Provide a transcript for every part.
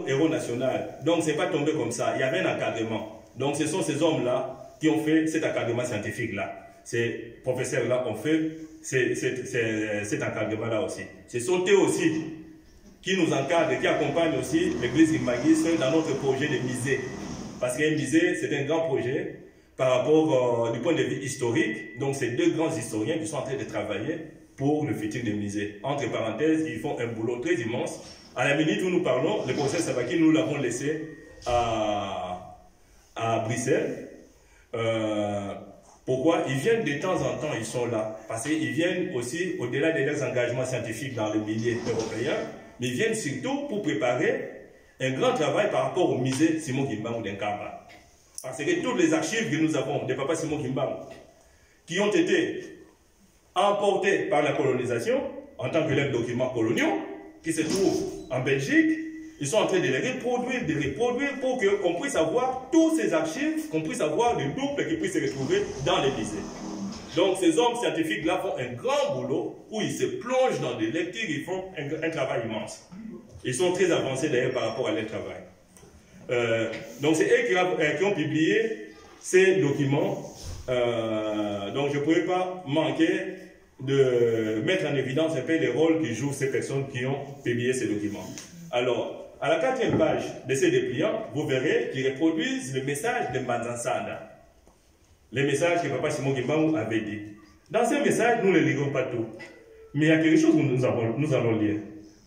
Kimbangu, héros national. Donc, ce n'est pas tombé comme ça. Il y avait un encadrement. Donc, ce sont ces hommes-là qui ont fait cet encadrement scientifique-là. Ces professeurs-là ont fait cet encadrement-là aussi. Ce sont eux aussi qui nous encadrent et qui accompagnent aussi l'église Kimbanguiste dans notre projet de musée. Parce qu'un musée, c'est un grand projet par rapport du point de vue historique. Donc, c'est deux grands historiens qui sont en train de travailler pour le futur des musées. Entre parenthèses, ils font un boulot très immense. À la minute où nous parlons, le professeur Sabaki, nous l'avons laissé à Bruxelles. Pourquoi? Ils viennent de temps en temps, ils sont là. Parce qu'ils viennent aussi, au-delà de leurs engagements scientifiques dans le milieu européen, mais ils viennent surtout pour préparer un grand travail par rapport au musée Simon Kimbangu d'Nkamba. Parce que toutes les archives que nous avons de Papa Simon Kimbangu, qui ont été emportés par la colonisation, en tant que leurs documents coloniaux, qui se trouvent en Belgique, ils sont en train de les reproduire pour qu'on puisse avoir tous ces archives, qu'on puisse avoir des doubles qui puissent se retrouver dans les musées. Donc ces hommes scientifiques-là font un grand boulot où ils se plongent dans des lectures, ils font un travail immense. Ils sont très avancés d'ailleurs par rapport à leur travail. Donc c'est eux qui ont publié ces documents. Donc je ne pourrais pas manquer de mettre en évidence un peu les rôles que jouent ces personnes qui ont publié ces documents. Alors, à la 4e page de ces dépliants, vous verrez qu'ils reproduisent le message de Manzansanda. Les messages que Papa Simon Kimbangu avait dit. Dans ces messages, nous ne lirons pas tout. Mais il y a quelque chose que nous allons lire.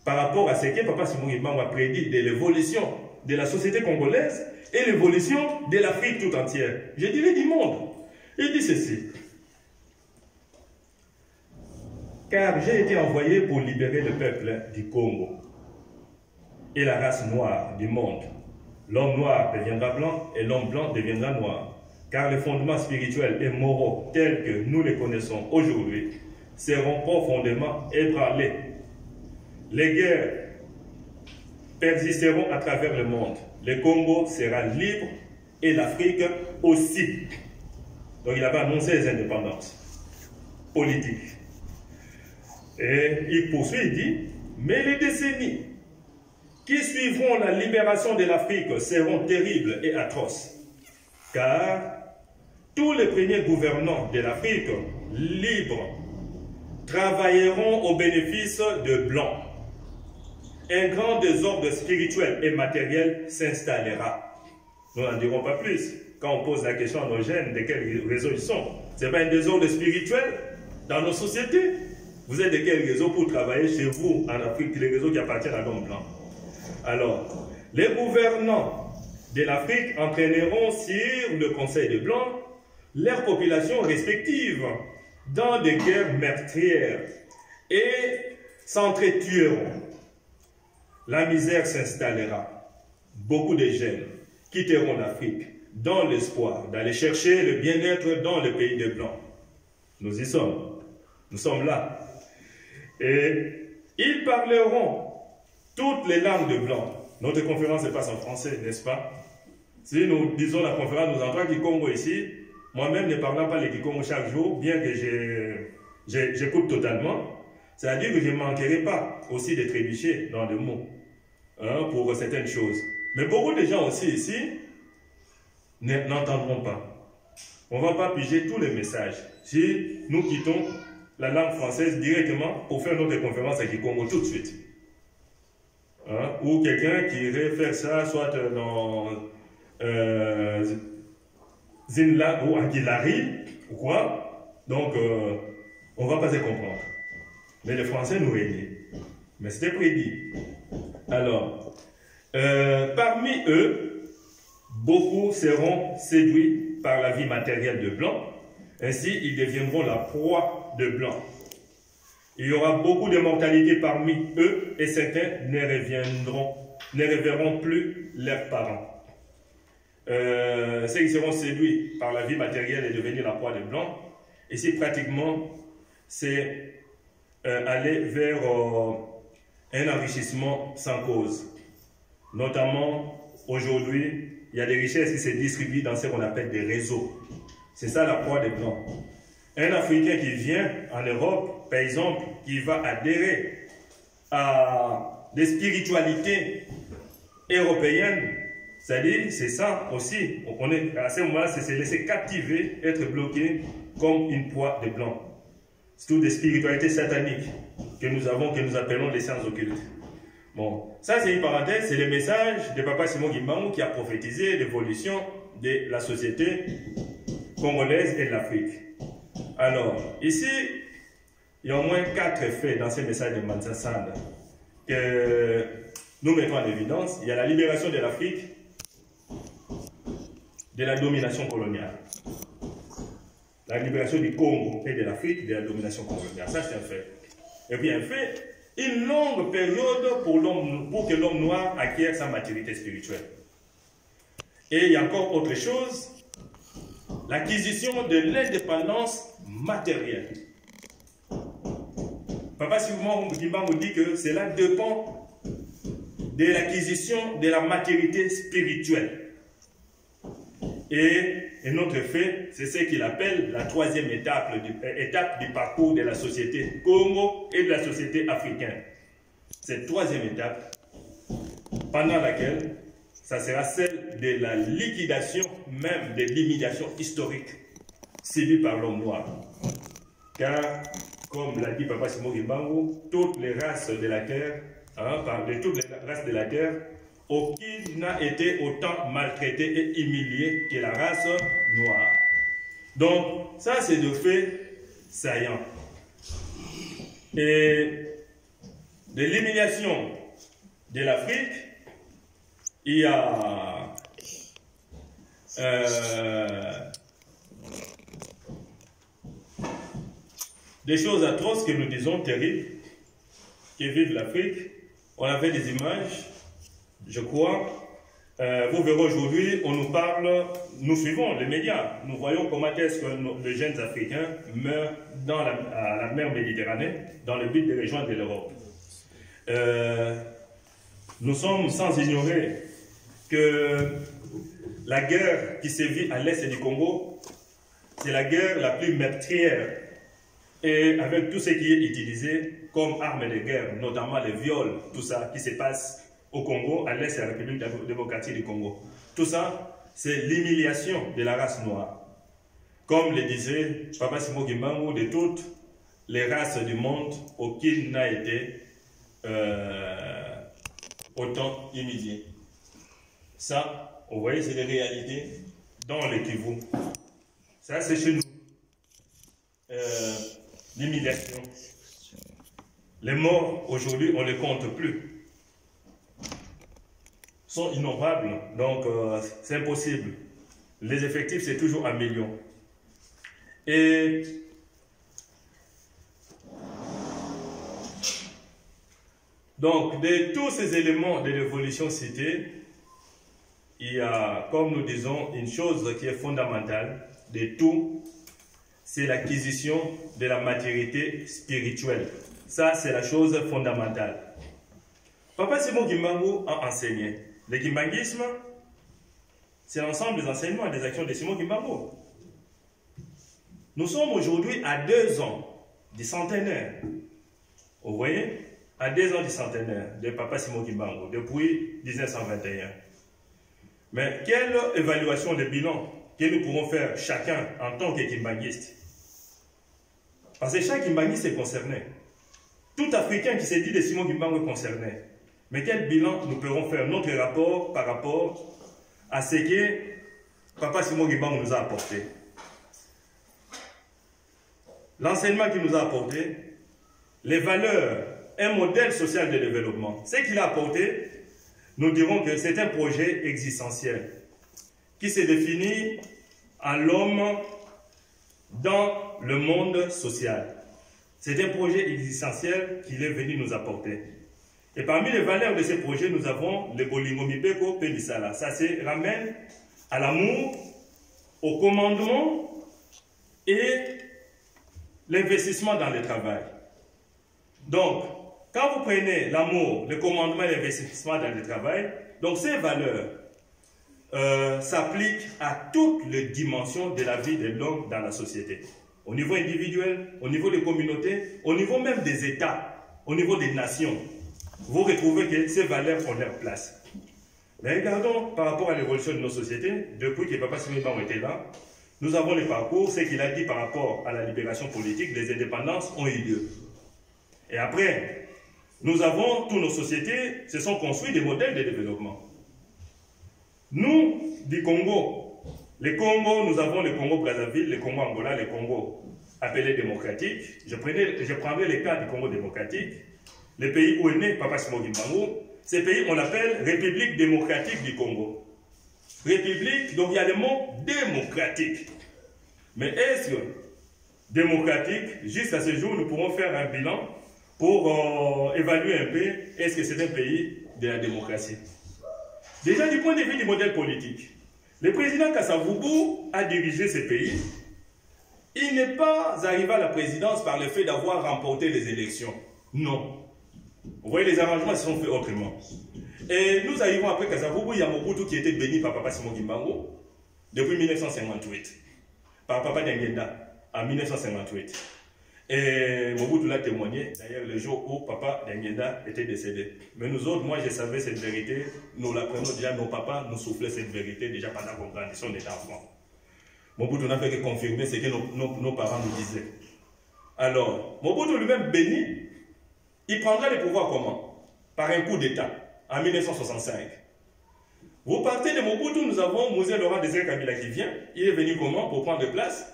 Par rapport à ce que Papa Simon Kimbangu a prédit de l'évolution de la société congolaise et l'évolution de l'Afrique tout entière. Je dirais du monde. Il dit ceci. Car j'ai été envoyé pour libérer le peuple du Congo et la race noire du monde. L'homme noir deviendra blanc et l'homme blanc deviendra noir. Car les fondements spirituels et moraux tels que nous les connaissons aujourd'hui seront profondément ébranlés. Les guerres persisteront à travers le monde. Le Congo sera libre et l'Afrique aussi. Donc il avait annoncé les indépendances politiques. Et il poursuit, il dit, mais les décennies qui suivront la libération de l'Afrique seront terribles et atroces, car tous les premiers gouvernants de l'Afrique libre travailleront au bénéfice de Blancs. Un grand désordre spirituel et matériel s'installera. Nous n'en dirons pas plus. Quand on pose la question à nos jeunes de quel réseau ils sont, ce n'est pas un désordre spirituel dans nos sociétés. Vous êtes de quel réseau pour travailler chez vous en Afrique, les réseaux qui appartiennent à l'homme blanc? Alors, les gouvernants de l'Afrique entraîneront sur le Conseil des Blancs leurs populations respectives dans des guerres meurtrières et s'entretueront. La misère s'installera. Beaucoup de jeunes quitteront l'Afrique dans l'espoir d'aller chercher le bien-être dans le pays des Blancs. Nous y sommes. Nous sommes là. Et ils parleront toutes les langues de Blancs. Notre conférence se passe en français, n'est-ce pas? Si nous disons la conférence, nous entrons Kikongo ici, moi-même ne parlant pas le Kikongo chaque jour, bien que j'écoute totalement, c'est-à-dire que je ne manquerai pas aussi de trébucher dans le mot pour certaines choses. Mais beaucoup de gens aussi ici n'entendront pas. On ne va pas piger tous les messages. Si nous quittons la langue française directement pour faire notre conférence à Kikongo tout de suite. Ou quelqu'un qui irait faire ça soit dans Zinla ou Aguilari ou quoi. Donc on ne va pas se comprendre. Mais les Français nous régnaient. Mais c'était prédit. Alors, parmi eux, beaucoup seront séduits par la vie matérielle de Blancs. Ainsi, ils deviendront la proie de Blancs. Il y aura beaucoup de mortalité parmi eux et certains ne reverront plus leurs parents. Ceux qui seront séduits par la vie matérielle et devenir la proie de Blancs, ici pratiquement, c'est aller vers un enrichissement sans cause. Notamment, aujourd'hui, il y a des richesses qui se distribuent dans ce qu'on appelle des réseaux. C'est ça la proie des Blancs. Un Africain qui vient en Europe, par exemple, qui va adhérer à des spiritualités européenne, c'est-à-dire, c'est ça aussi. On est, à ce moment-là, c'est se laisser captiver, être bloqué comme une proie de blanc. C'est toutes des spiritualités sataniques que nous avons, que nous appelons les sciences occultes. Bon, ça c'est une parenthèse, c'est le message de Papa Simon Kimbangu qui a prophétisé l'évolution de la société congolaise et de l'Afrique. Alors, ici, il y a au moins 4 faits dans ces messages de Mansa Sanda que nous mettons en évidence. Il y a la libération de l'Afrique de la domination coloniale. La libération du Congo et de l'Afrique de la domination coloniale. Ça, c'est un fait. Et puis un fait, une longue période pour que l'homme noir acquiert sa maturité spirituelle. Et il y a encore autre chose, l'acquisition de l'indépendance matérielle. Papa Simon Kimbangu dit que cela dépend de l'acquisition de la maturité spirituelle. Et un autre fait, c'est ce qu'il appelle la 3e étape du parcours de la société Congo et de la société africaine. Cette 3e étape, pendant laquelle ça sera celle de la liquidation même des limitations historiques subies par l'homme noir. Car, comme l'a dit Papa Simon Kimbangu, toutes les races de la terre, toutes les races de la terre, aucune n'a été autant maltraitée et humiliée que la race noire. Donc, ça c'est de faits saillants. Et de l'humiliation de l'Afrique, il y a des choses atroces que nous disons terribles, qui vivent l'Afrique. On a fait des images, je crois. Vous verrez aujourd'hui, on nous parle, nous suivons les médias, nous voyons comment est-ce que les jeunes Africains meurent à la mer Méditerranée, dans le but de rejoindre l'Europe. Nous sommes sans ignorer que la guerre qui sévit à l'est du Congo, c'est la guerre la plus meurtrière, et avec tout ce qui est utilisé comme arme de guerre, notamment les viols, tout ça qui se passe au Congo, à l'est de la République démocratique du Congo. Tout ça, c'est l'humiliation de la race noire. Comme le disait Papa Simon Kimbangu, de toutes les races du monde, aucune n'a été autant humiliée. Ça, vous voyez, c'est des réalités dans le Kivu. Ça, c'est chez nous. L'humiliation. Les morts, aujourd'hui, on ne les compte plus. Sont innombrables, donc c'est impossible. Les effectifs, c'est toujours 1 million. Et donc, de tous ces éléments de l'évolution cités, il y a, comme nous disons, une chose qui est fondamentale de tout, c'est l'acquisition de la maturité spirituelle. Ça, c'est la chose fondamentale. Papa Simon Kimbangu a enseigné. Le kimbanguisme, c'est l'ensemble des enseignements et des actions de Simon Kimbangu. Nous sommes aujourd'hui à 2 ans du centenaire. Vous voyez? À 2 ans du centenaire de Papa Simon Kimbangu, depuis 1921. Mais quelle évaluation de bilan que nous pourrons faire chacun en tant que kimbanguiste? Parce que chaque kimbanguiste est concerné. Tout Africain qui se dit de Simon Kimbangu est concerné. Mais quel bilan nous pourrons faire, notre rapport par rapport à ce que Papa Simon Kimbangu nous a apporté? L'enseignement qu'il nous a apporté, les valeurs, un modèle social de développement. Ce qu'il a apporté, nous dirons que c'est un projet existentiel qui se définit en l'homme dans le monde social. C'est un projet existentiel qu'il est venu nous apporter. Et parmi les valeurs de ce projet, nous avons le Bolingo Mibeko Pelisala. Ça se ramène à l'amour, au commandement et l'investissement dans le travail. Donc, quand vous prenez l'amour, le commandement et l'investissement dans le travail, donc ces valeurs s'appliquent à toutes les dimensions de la vie de l'homme dans la société. Au niveau individuel, au niveau des communautés, au niveau même des États, au niveau des nations. Vous retrouvez que ces valeurs ont leur place. Mais regardons par rapport à l'évolution de nos sociétés, depuis que Papa Simon Kimbangu était là, nous avons le parcours, ce qu'il a dit par rapport à la libération politique, les indépendances ont eu lieu. Et après, nous avons, toutes nos sociétés se sont construites des modèles de développement. Nous, du Congo, les Congo, nous avons le Congo-Brazzaville, le Congo-Angola, le Congo appelé démocratique. Je prendrai le cas du Congo démocratique, le pays où est né Papa Simon Kimbangu. Ces pays, on l'appelle République démocratique du Congo. République, donc il y a le mot démocratique. Mais est-ce que démocratique, jusqu'à ce jour, nous pourrons faire un bilan pour évaluer un peu, est-ce que c'est un pays de la démocratie? Déjà du point de vue du modèle politique, le président Kasavubu a dirigé ce pays. Il n'est pas arrivé à la présidence par le fait d'avoir remporté les élections. Non. Vous voyez, les arrangements se sont faits autrement. Et nous arrivons après Kasavubu, il y a Mobutu qui était béni par Papa Simon Kimbangu depuis 1958. Par Papa Dengenda en 1958. Et Mobutu l'a témoigné, d'ailleurs, le jour où Papa Dengenda était décédé. Mais nous autres, moi, je savais cette vérité. Nous l'apprenons déjà, nos papas nous soufflaient cette vérité déjà pendant qu'on grandissait, on était enfants. Mobutu n'a fait que confirmer ce que nos parents nous disaient. Alors, Mobutu lui-même béni, il prendra le pouvoir comment? Par un coup d'État, en 1965. Vous partez de Mobutu, nous avons Mouzé Laurent Désiré Kabila qui vient. Il est venu comment? Pour prendre place.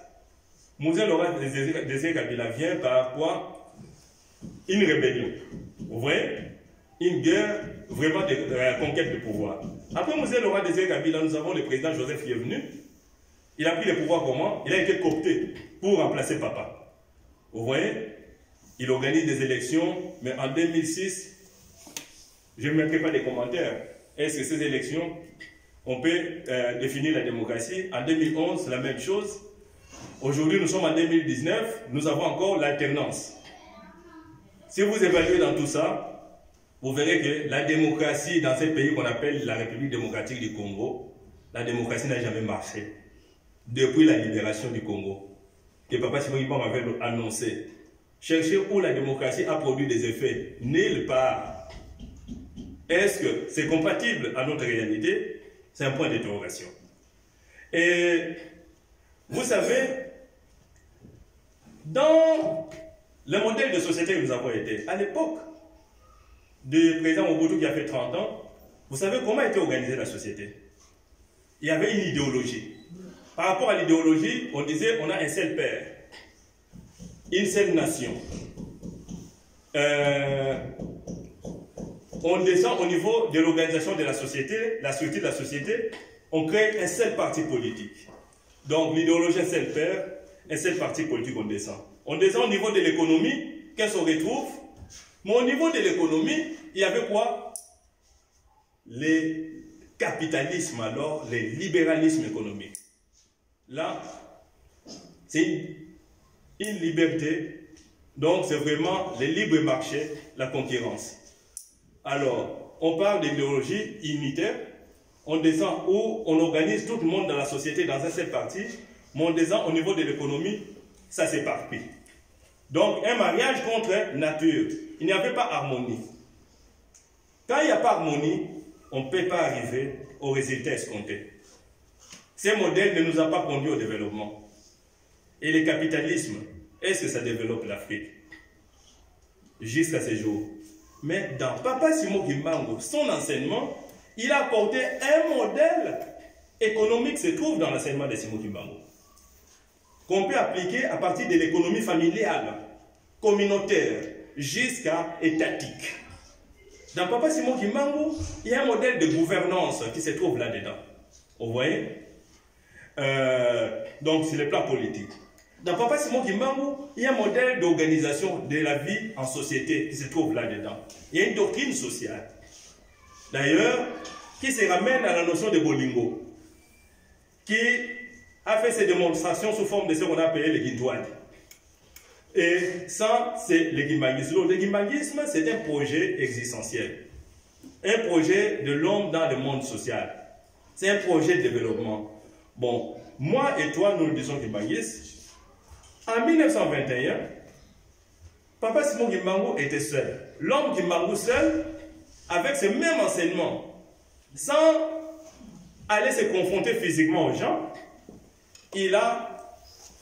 Mouzé Laurent Désiré Kabila vient par quoi? Une rébellion. Vous voyez? Une guerre vraiment de la conquête de pouvoir. Après Mouzé Laurent Désiré Kabila, nous avons le président Joseph qui est venu. Il a pris le pouvoir comment? Il a été coopté pour remplacer Papa. Vous voyez? Il organise des élections, mais en 2006, je ne mettrai pas de commentaires. Est-ce que ces élections, on peut définir la démocratie? En 2011, la même chose. Aujourd'hui, nous sommes en 2019, nous avons encore l'alternance. Si vous évaluez dans tout ça, vous verrez que la démocratie dans ce pays qu'on appelle la République démocratique du Congo, la démocratie n'a jamais marché. Depuis la libération du Congo, que Papa Simon Kimbangu avait annoncé. Chercher où la démocratie a produit des effets, nulle part. Est-ce que c'est compatible à notre réalité? C'est un point d'interrogation. Et vous savez, dans le modèle de société que nous avons été, à l'époque du président Mobutu qui a fait 30 ans, vous savez comment était organisée la société? Il y avait une idéologie. Par rapport à l'idéologie, on disait on a un seul père, une seule nation. On descend au niveau de l'organisation de la société, la structure de la société, on crée un seul parti politique. Donc l'idéologie, un seul père, un seul parti politique, on descend. On descend au niveau de l'économie, qu'est-ce qu'on retrouve? Mais au niveau de l'économie, il y avait quoi? Le capitalisme alors, le libéralisme économique. Là, c'est une liberté, donc c'est vraiment le libre marché, la concurrence. Alors, on parle d'idéologie unitaire, on descend où on organise tout le monde dans la société dans un seul parti, mais on descend au niveau de l'économie, ça s'éparpille. Donc, un mariage contre nature, il n'y avait pas harmonie. Quand il n'y a pas harmonie, on ne peut pas arriver au résultat escompté. Ce modèle ne nous a pas conduit au développement. Et le capitalisme, est-ce que ça développe l'Afrique? Jusqu'à ce jour. Mais dans Papa Simon Kimbangu, son enseignement, il a apporté un modèle économique qui se trouve dans l'enseignement de Simon Kimbangu, qu'on peut appliquer à partir de l'économie familiale, communautaire, jusqu'à étatique. Dans Papa Simon Kimbangu, il y a un modèle de gouvernance qui se trouve là-dedans. Vous voyez? Donc, sur le plan politique. Dans Papa Simon Kimbangu, il y a un modèle d'organisation de la vie en société qui se trouve là-dedans. Il y a une doctrine sociale. D'ailleurs, qui se ramène à la notion de Bolingo, qui a fait ses démonstrations sous forme de ce qu'on a appelé le Guindouane. Et ça, c'est le Kimbanguisme. Le Kimbanguisme, c'est un projet existentiel. Un projet de l'homme dans le monde social. C'est un projet de développement. Bon, moi et toi, nous le disons Kimbanguisme. En 1921, Papa Simon Kimbangu était seul. L'homme Kimbangu seul, avec ce même enseignement sans aller se confronter physiquement aux gens, il a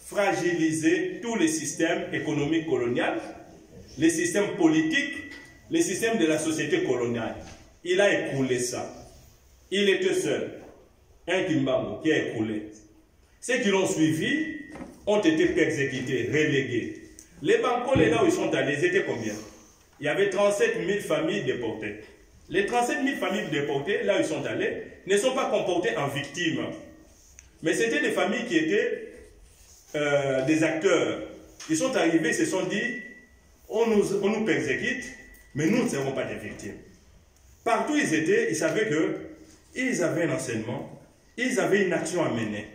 fragilisé tous les systèmes économiques coloniaux, les systèmes politiques, les systèmes de la société coloniale. Il a écroulé ça. Il était seul. Un Kimbangu qui a écroulé. Ceux qui l'ont suivi ont été persécutés, relégués. Les Bankole, là où ils sont allés, ils étaient combien? Il y avait 37 000 familles déportées. Les 37 000 familles déportées, là où ils sont allés, ne sont pas comportées en victimes. Mais c'était des familles qui étaient des acteurs. Ils sont arrivés, ils se sont dit, on nous persécute, mais nous ne serons pas des victimes. Partout où ils étaient, ils savaient qu'ils avaient un enseignement, ils avaient une action à mener.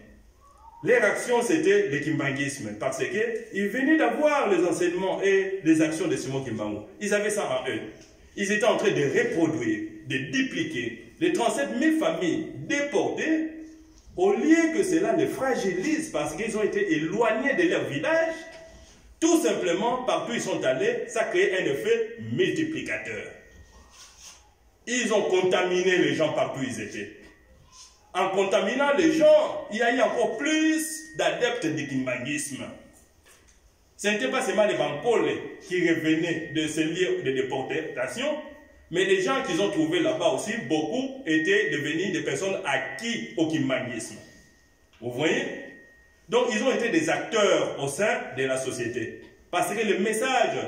Leur action, c'était le kimbanguisme, parce qu'ils venaient d'avoir les enseignements et les actions de Simon Kimbangu. Ils avaient ça en eux. Ils étaient en train de reproduire, de dupliquer les 37 000 familles déportées, au lieu que cela les fragilise parce qu'ils ont été éloignés de leur village. Tout simplement, partout où ils sont allés, ça crée un effet multiplicateur. Ils ont contaminé les gens partout où ils étaient. En contaminant les gens, il y a eu encore plus d'adeptes du kimbanguisme. Ce n'était pas seulement les Bankole qui revenaient de ces lieux de déportation, mais les gens qu'ils ont trouvés là-bas aussi, beaucoup étaient devenus des personnes acquises au kimbanguisme. Vous voyez? Donc ils ont été des acteurs au sein de la société. Parce que le message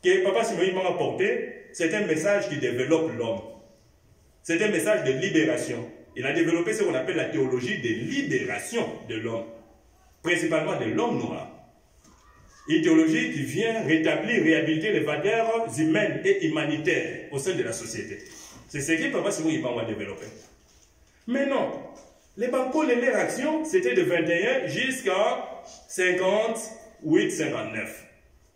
que Papa Simon m'a apporté, c'est un message qui développe l'homme. C'est un message de libération. Il a développé ce qu'on appelle la théologie de libération de l'homme, principalement de l'homme noir. Une théologie qui vient rétablir, réhabiliter les valeurs humaines et humanitaires au sein de la société. C'est ce que Papa Simon a développé. Mais non, les Bankole, leur action, c'était de 21 jusqu'à 58, 59.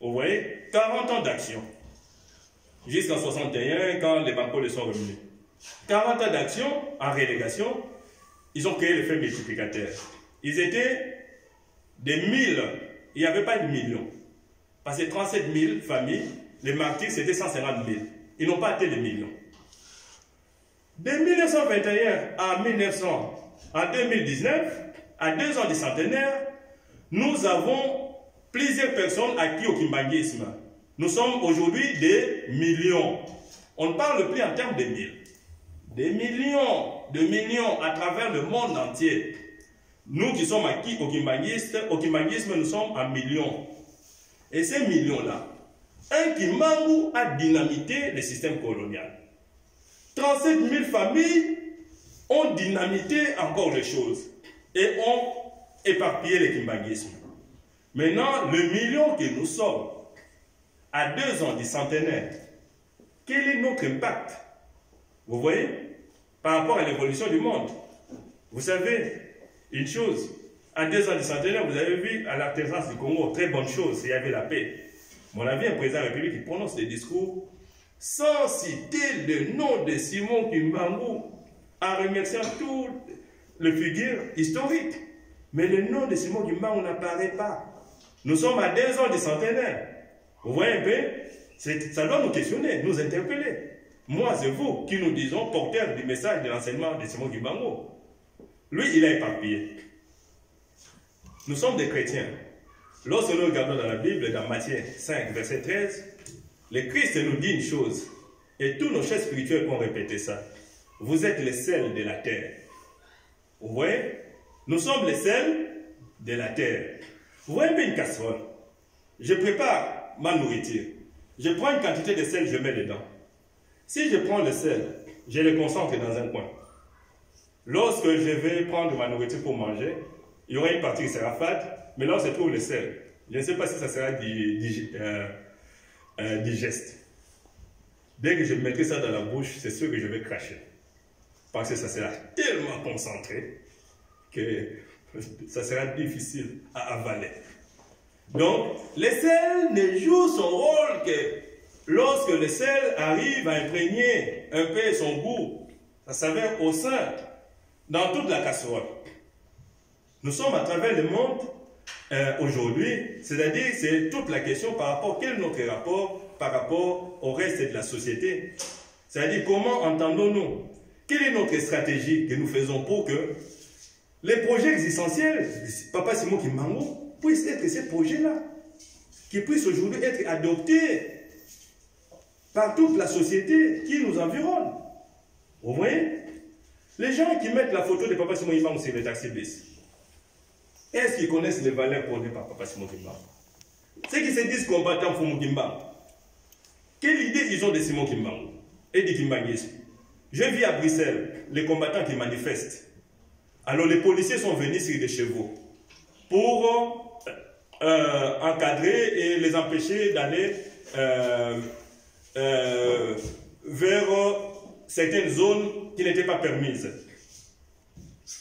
Vous voyez, 40 ans d'action. Jusqu'en 61, quand les Bankole sont revenus. 40 ans d'action, en relégation, ils ont créé l'effet multiplicateur. Ils étaient des 1000, il n'y avait pas de millions. Parce que 37 000 familles, les martyrs, c'était 150 000. Ils n'ont pas atteint les millions. De 1921 à 2019, à 2 ans du centenaire, nous avons plusieurs personnes acquises au kimbanguisme. Nous sommes aujourd'hui des millions. On ne parle plus en termes de mille. Des millions à travers le monde entier. Nous qui sommes acquis au kimbanguisme, nous sommes en millions. Et ces millions-là, un Kimbangu a dynamité le système colonial. 37 000 familles ont dynamité encore les choses et ont éparpillé le kimbanguisme. Maintenant, le million que nous sommes, à 2 ans du centenaire, quel est notre impact? Vous voyez, par rapport à l'évolution du monde. Vous savez, une chose, à 2 ans du centenaire, vous avez vu à l'alternance du Congo, très bonne chose, il y avait la paix. Mon avis, un président de la République qui prononce des discours sans citer le nom de Simon Kimbangu, en remerciant toutes les figures historiques. Mais le nom de Simon Kimbangu n'apparaît pas. Nous sommes à 2 ans du centenaire. Vous voyez un peu, ça doit nous questionner, nous interpeller. Moi, c'est vous qui nous disons porteurs du message de l'enseignement de Simon Kimbangu. Lui, il a éparpillé. Nous sommes des chrétiens. Lorsque nous regardons dans la Bible, dans Matthieu 5, verset 13, le Christ nous dit une chose, et tous nos chefs spirituels ont répété ça. Vous êtes les sels de la terre. Vous voyez? Nous sommes les sels de la terre. Vous voyez un peu une casserole. Je prépare ma nourriture. Je prends une quantité de sel, je mets dedans. Si je prends le sel, je le concentre dans un coin. Lorsque je vais prendre ma nourriture pour manger, il y aura une partie qui sera fade, mais là où se trouve le sel, je ne sais pas si ça sera digeste. Dès que je mettrai ça dans la bouche, c'est sûr que je vais cracher. Parce que ça sera tellement concentré que ça sera difficile à avaler. Donc, le sel ne joue son rôle que lorsque le sel arrive à imprégner un peu son goût, ça s'avère au sein, dans toute la casserole. Nous sommes à travers le monde aujourd'hui, c'est-à-dire c'est toute la question par rapport, quel est notre rapport par rapport au reste de la société. C'est-à-dire comment entendons-nous? Quelle est notre stratégie que nous faisons pour que les projets existentiels, Papa Simon Kimbangu, puissent être ces projets-là, qui puissent aujourd'hui être adoptés par toute la société qui nous environne. Vous voyez? Les gens qui mettent la photo de Papa Simon Kimbangu sur les taxis bis, est-ce qu'ils connaissent les valeurs produites par Papa Simon Kimbangu? Ceux qui se disent combattants pour Kimbangu, quelle idée ils ont de Simon Kimbangu et de Kimbanguisme? Je vis à Bruxelles, les combattants qui manifestent. Alors les policiers sont venus sur des chevaux pour encadrer et les empêcher d'aller vers certaines zones qui n'étaient pas permises.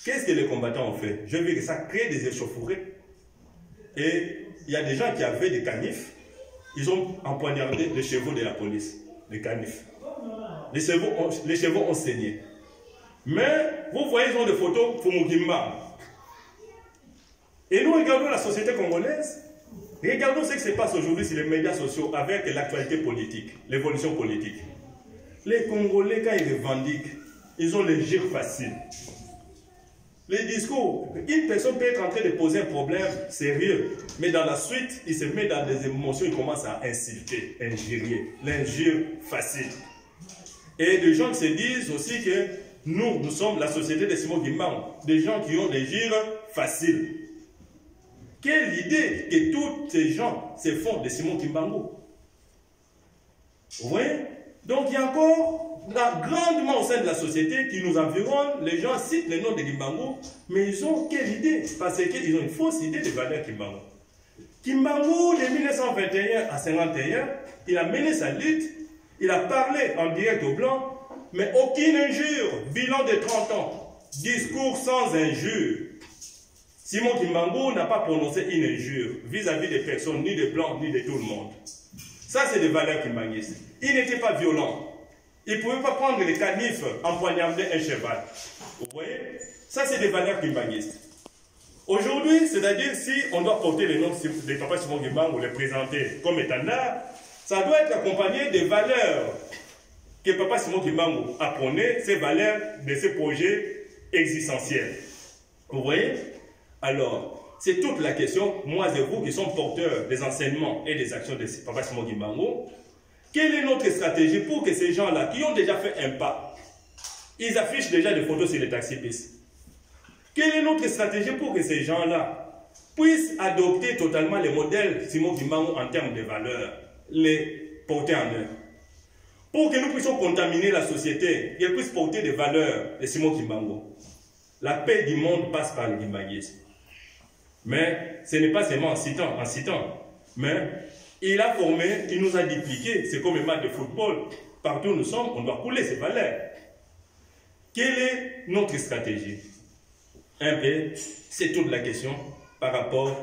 Qu'est-ce que les combattants ont fait? Je veux que ça crée des échauffourées. Et il y a des gens qui avaient des canifs. Ils ont empoignardé les chevaux de la police, les canifs. Les chevaux ont saigné. Mais vous voyez, ils ont des photos pour Mugimba. Et nous regardons la société congolaise. Regardons ce qui se passe aujourd'hui sur les médias sociaux avec l'actualité politique, l'évolution politique. Les Congolais, quand ils revendiquent, ils ont les gires faciles. Les discours, une personne peut être en train de poser un problème sérieux, mais dans la suite, il se met dans des émotions, il commence à insulter, injurier, l'injure facile. Et des gens qui se disent aussi que nous sommes la société de Simon Kimbangu, des gens qui ont des gires faciles. Quelle idée que tous ces gens se font de Simon Kimbangu. Vous voyez? Donc il y a encore grandement au sein de la société qui nous environne, les gens citent le nom de Kimbangu, mais ils ont quelle idée? Parce qu'ils ont une fausse idée de valeur Kimbangu. Kimbangu, de 1921 à 1951, il a mené sa lutte, il a parlé en direct aux Blancs, mais aucune injure, bilan de 30 ans, discours sans injure. Simon Kimbangu n'a pas prononcé une injure vis-à-vis des personnes, ni des Blancs, ni de tout le monde. Ça, c'est des valeurs kimbanguistes. Il n'était pas violent. Il ne pouvait pas prendre les canifs, empoignarder un cheval. Vous voyez? Ça, c'est des valeurs kimbanguistes. Aujourd'hui, c'est-à-dire si on doit porter le nom de Papa Simon Kimbangu ou le présenter comme étendard, ça doit être accompagné des valeurs que Papa Simon Kimbangu a prônées, ces valeurs de ces projets existentiels. Vous voyez? Alors, c'est toute la question, moi et vous qui sommes porteurs des enseignements et des actions de Papa Simon Kimbangu. Quelle est notre stratégie pour que ces gens-là, qui ont déjà fait un pas, ils affichent déjà des photos sur les taxis-bis? Quelle est notre stratégie pour que ces gens-là puissent adopter totalement les modèles Simon Kimbangu en termes de valeurs, les porter en œuvre? Pour que nous puissions contaminer la société, qu'elle puisse porter des valeurs de Simon Kimbangu. La paix du monde passe par le kimbanguisme. Mais ce n'est pas seulement en citant, mais il a formé, il nous a dupliqué, c'est comme un match de football. Partout où nous sommes, on doit couler ces valeurs. Quelle est notre stratégie? Un peu, c'est toute la question par rapport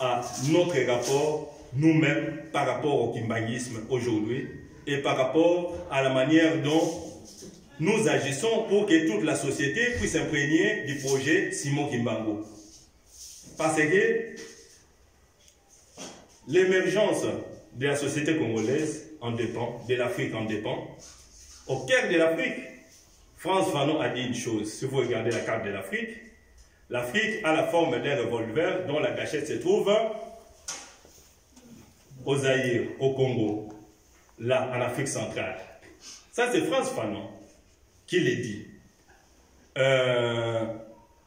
à notre rapport, nous-mêmes, par rapport au kimbanguisme aujourd'hui, et par rapport à la manière dont nous agissons pour que toute la société puisse s'imprégner du projet Simon Kimbangu. Parce que l'émergence de la société congolaise en dépend, de l'Afrique en dépend. Au cœur de l'Afrique, Frantz Fanon a dit une chose. Si vous regardez la carte de l'Afrique, l'Afrique a la forme d'un revolver dont la gâchette se trouve au Zaïre, au Congo, là, en Afrique centrale. Ça, c'est Frantz Fanon qui l'a dit.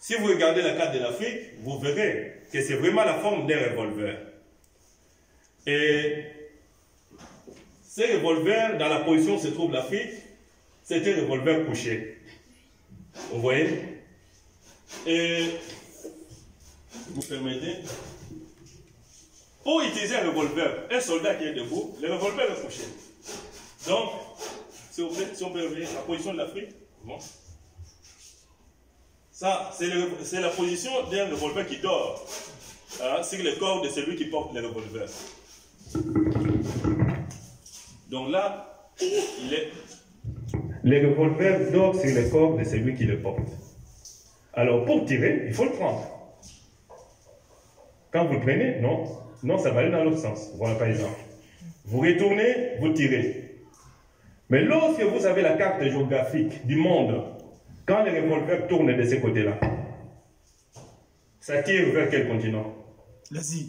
Si vous regardez la carte de l'Afrique, vous verrez que c'est vraiment la forme d'un revolver. Et ce revolver, dans la position où se trouve l'Afrique, c'est un revolver couché. Vous voyez? Et vous permettez, pour utiliser un revolver, un soldat qui est debout, le revolver est couché. Donc, si on peut revenir à la position de l'Afrique, bon. Ça, c'est la position d'un revolver qui dort sur le corps de celui qui porte le revolver. Donc là, le revolver dort sur le corps de celui qui le porte. Alors, pour tirer, il faut le prendre. Quand vous le prenez, non, ça va aller dans l'autre sens. Voilà par exemple. Vous retournez, vous tirez. Mais lorsque vous avez la carte géographique du monde, Quand les revolvers tournent de ces côtés-là, ça tire vers quel continent? L'Asie.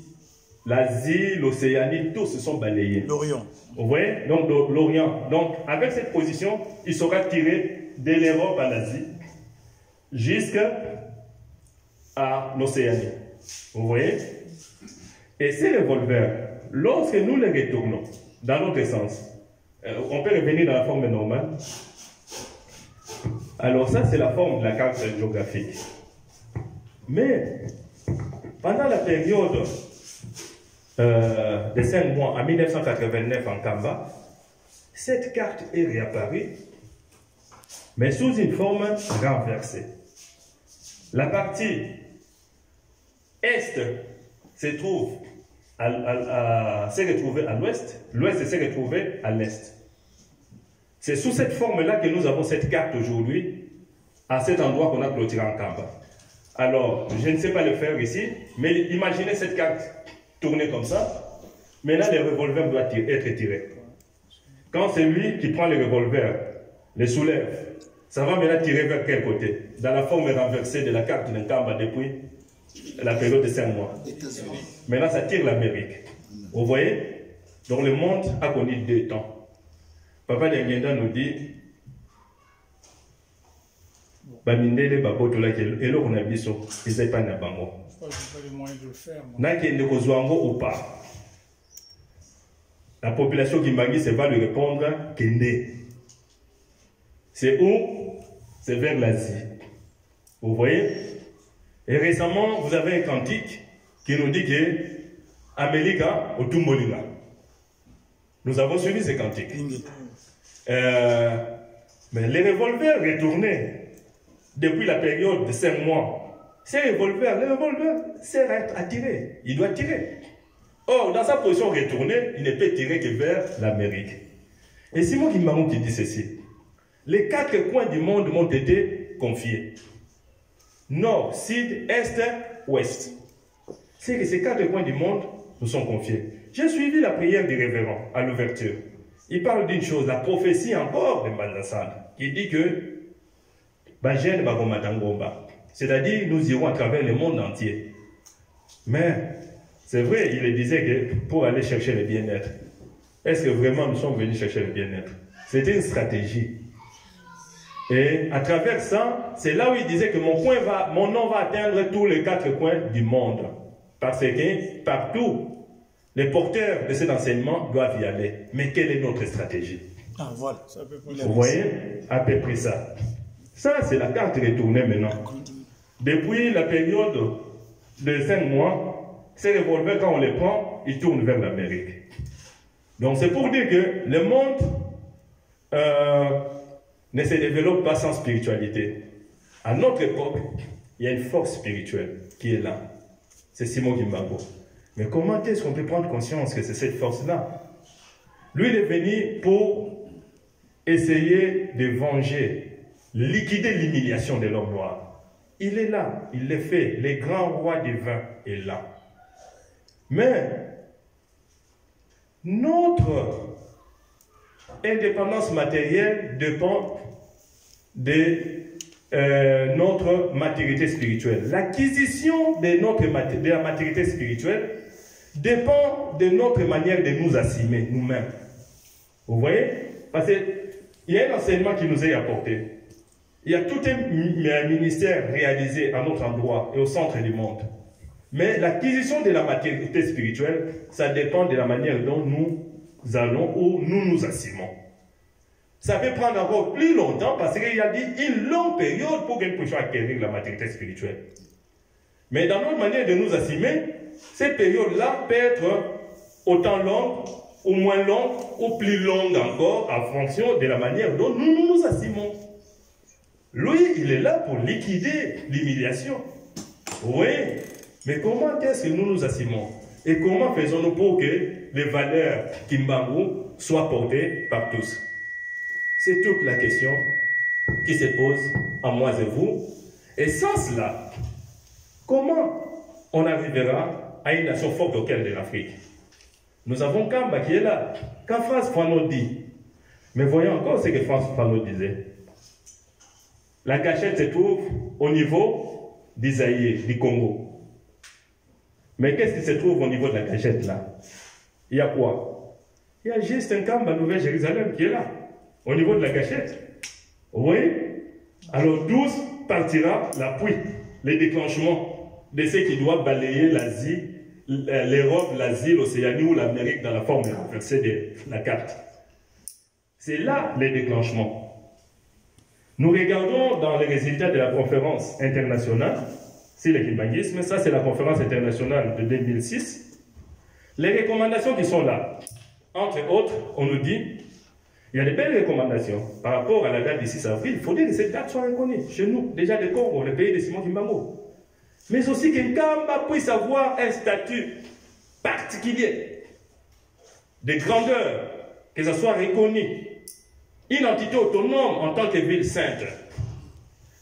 L'Asie, l'Océanie, tous se sont balayés. L'Orient. Vous voyez? Donc l'Orient. Donc avec cette position, il sera tiré de l'Europe à l'Asie jusqu'à l'Océanie. Vous voyez? Et ces revolvers, lorsque nous les retournons dans l'autre sens, on peut revenir dans la forme normale. Alors ça, c'est la forme de la carte géographique. Mais pendant la période de 5 mois, en 1989 en Kamba, cette carte est réapparue, mais sous une forme renversée. La partie est s'est retrouvée à l'ouest, l'ouest s'est retrouvé à l'est. C'est sous cette forme-là que nous avons cette carte aujourd'hui, à cet endroit qu'on a clôturé en Kamba. Alors, je ne sais pas le faire ici, mais imaginez cette carte tournée comme ça. Maintenant, les revolvers doivent être tirés. Quand c'est lui qui prend les revolvers, les soulève, ça va maintenant tirer vers quel côté? Dans la forme renversée de la carte de Kamba depuis la période de 5 mois. Maintenant, ça tire l'Amérique. Vous voyez? Donc, le monde a connu 2 temps. Papa Dengenda nous dit Bamindele babotola ke elo na biso ezai pa na bango. Na kende kozwango ou pas. La population qui m'a dit va lui répondre kende. C'est où? C'est vers l'Asie. Vous voyez? Et récemment, vous avez un cantique qui nous dit que América au Tumbolinga. Nous avons suivi ce cantique. Mais les revolvers retournés depuis la période de 5 mois, ces revolvers, le revolver sert à tirer. Il doit tirer. Or, dans sa position retournée, il ne peut tirer que vers l'Amérique. Et Simon Kimbangu qui dit ceci. Les 4 coins du monde m'ont été confiés. Nord, sud, est, ouest. C'est que ces 4 coins du monde nous sont confiés. J'ai suivi la prière du révérend à l'ouverture. Il parle d'une chose, la prophétie encore de Mbandassane, qui dit que c'est-à-dire nous irons à travers le monde entier. Mais c'est vrai, il disait que pour aller chercher le bien-être, est-ce que vraiment nous sommes venus chercher le bien-être? C'était une stratégie. Et à travers ça, c'est là où il disait que mon nom va atteindre tous les 4 coins du monde. Parce que partout, les porteurs de cet enseignement doivent y aller. Mais quelle est notre stratégie? Ah, voilà. Ça peut Vous voyez? À peu près ça. Ça, c'est la carte retournée maintenant. Depuis la période de 5 mois, ces revolvers, quand on les prend, ils tournent vers l'Amérique. Donc c'est pour dire que le monde ne se développe pas sans spiritualité. À notre époque, il y a une force spirituelle qui est là. C'est Simon Kimbangu. Mais comment est-ce qu'on peut prendre conscience que c'est cette force-là? Lui, il est venu pour essayer de venger, liquider l'humiliation de l'homme noir. Il est là, il le fait. Le grand roi divin est là. Mais notre indépendance matérielle dépend de notre maturité spirituelle. L'acquisition de la maturité spirituelle dépend de notre manière de nous assumer nous-mêmes. Vous voyez? Parce qu'il y a un enseignement qui nous est apporté. Il y a tout un ministère réalisé à notre endroit et au centre du monde. Mais l'acquisition de la maturité spirituelle, ça dépend de la manière dont nous allons ou nous nous assumons. Ça peut prendre encore plus longtemps parce qu'il y a dit une longue période pour que nous puissions acquérir la maturité spirituelle. Mais dans notre manière de nous assumer, cette période-là peut être autant longue, ou moins longue, ou plus longue encore, en fonction de la manière dont nous nous assumons. Lui, il est là pour liquider l'humiliation. Oui, mais comment est-ce que nous nous assumons? Et comment faisons-nous pour que les valeurs Kimbangu soient portées par tous? C'est toute la question qui se pose à moi et vous. Et sans cela, comment on arrivera à une nation forte au cœur de l'Afrique? Nous avons Kamba qui est là. Quand France Fanon dit, mais voyons encore ce que France Fanon disait. La gâchette se trouve au niveau d'Isaïe, du Congo. Mais qu'est-ce qui se trouve au niveau de la gâchette là? Il y a quoi? Il y a juste un camp à Nouvelle-Jérusalem qui est là, au niveau de la gâchette. Vous voyez? Alors d'où partira l'appui, les déclenchements de ceux qui doivent balayer l'Asie, l'Europe, l'Asie, l'Océanie ou l'Amérique dans la forme renversée de la carte. C'est là les déclenchements. Nous regardons dans les résultats de la conférence internationale sur le kimbangisme, ça c'est la conférence internationale de 2006. Les recommandations qui sont là, entre autres, on nous dit, il y a de belles recommandations par rapport à la date du 6 avril. Il faudrait que cette date soit reconnue chez nous, déjà le Congo, le pays de Simon Kimbangu. Mais aussi que Nkamba puisse avoir un statut particulier de grandeur, que ça soit reconnu, une entité autonome en tant que ville sainte.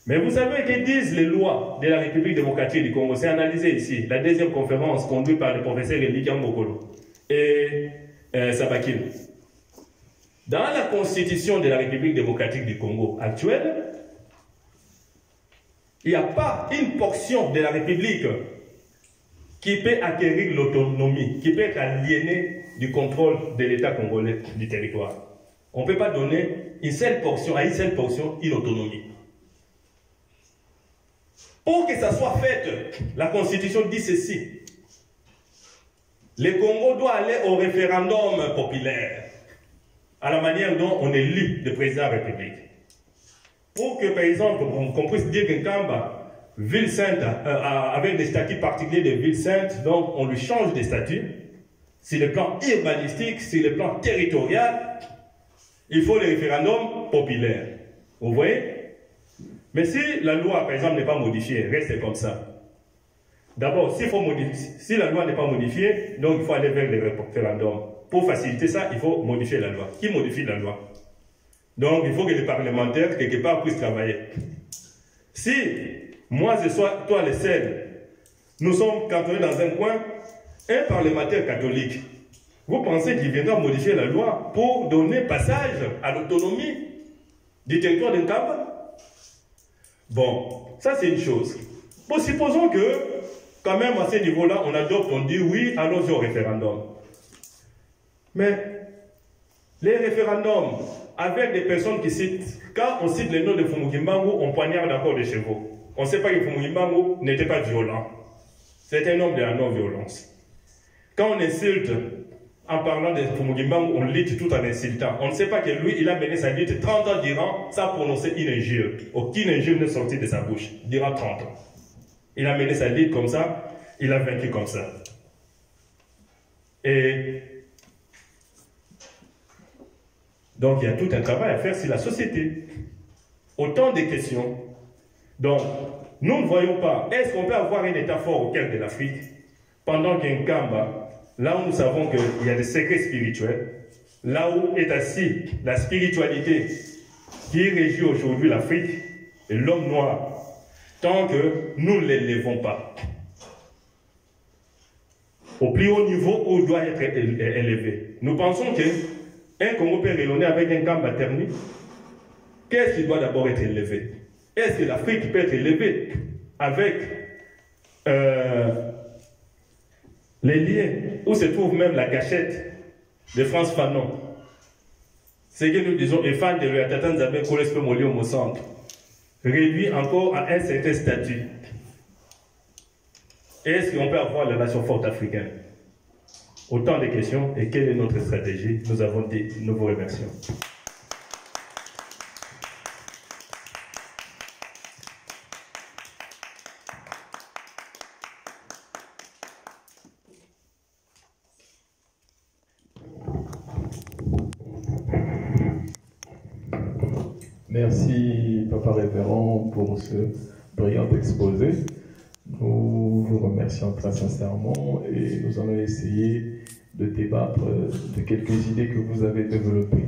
Mais vous savez que disent les lois de la République démocratique du Congo? C'est analysé ici, la deuxième conférence conduite par le professeur Elikia Mokolo et Sabakil. Dans la constitution de la République démocratique du Congo actuelle, il n'y a pas une portion de la République qui peut acquérir l'autonomie, qui peut être aliénée du contrôle de l'État congolais du territoire. On ne peut pas donner une seule portion, à une seule portion, une autonomie. Pour que ça soit fait, la Constitution dit ceci. Le Congo doit aller au référendum populaire, à la manière dont on élit le président de la République. Pour que, par exemple, qu'on puisse dire que Nkamba, ville sainte, avec des statuts particuliers de ville sainte, donc on lui change des statuts, sur le plan urbanistique, sur le plan territorial, il faut le référendum populaire. Vous voyez? Mais si la loi, par exemple, n'est pas modifiée, reste comme ça. D'abord, si la loi n'est pas modifiée, donc il faut aller vers le référendum. Pour faciliter ça, il faut modifier la loi. Qui modifie la loi? Donc, il faut que les parlementaires, quelque part, puissent travailler. Si moi, je sois, toi, le seul, nous sommes cantonnés dans un coin, un parlementaire catholique, vous pensez qu'il viendra modifier la loi pour donner passage à l'autonomie du territoire de Nkamba? Bon, ça c'est une chose. Bon, supposons que, quand même, à ce niveau-là, on adopte, on dit oui, allons-y au référendum. Mais, les référendums, avec des personnes qui citent, quand on cite le nom de Mfumu Kimbangu, on poignarde encore des chevaux. On ne sait pas que Mfumu Kimbangu n'était pas violent. C'est un homme de la non-violence. Quand on insulte, en parlant de Mfumu Kimbangu, on lutte tout en insultant. On ne sait pas que lui, il a mené sa lutte 30 ans durant sans prononcer une injure. Aucune injure n'est sortie de sa bouche, durant 30 ans. Il a mené sa lutte comme ça, il a vaincu comme ça. Et donc, il y a tout un travail à faire sur la société. Autant de questions. Donc, nous ne voyons pas, est-ce qu'on peut avoir un État fort au cœur de l'Afrique pendant qu'un Nkamba, là où nous savons qu'il y a des secrets spirituels, là où est assis la spiritualité qui régit aujourd'hui l'Afrique et l'homme noir, tant que nous ne l'élevons pas au plus haut niveau où il doit être élevé. Nous pensons que un Congo peut rayonner avec un Nkamba terni. Qu'est-ce qui doit d'abord être élevé? Est-ce que l'Afrique peut être élevée avec les liens où se trouve même la gâchette de France Fanon? Ce que nous disons, et fan de l'Uatatan Nzambe Kolespe Moli au centre, réduit encore à un certain statut. Est-ce qu'on peut avoir la nation forte africaine? Autant de questions, et quelle est notre stratégie? Nous avons dit, nous vous remercions. Merci, Papa Révérend, pour ce brillant exposé. Nous vous remercions très sincèrement et nous allons essayer de débattre de quelques idées que vous avez développées.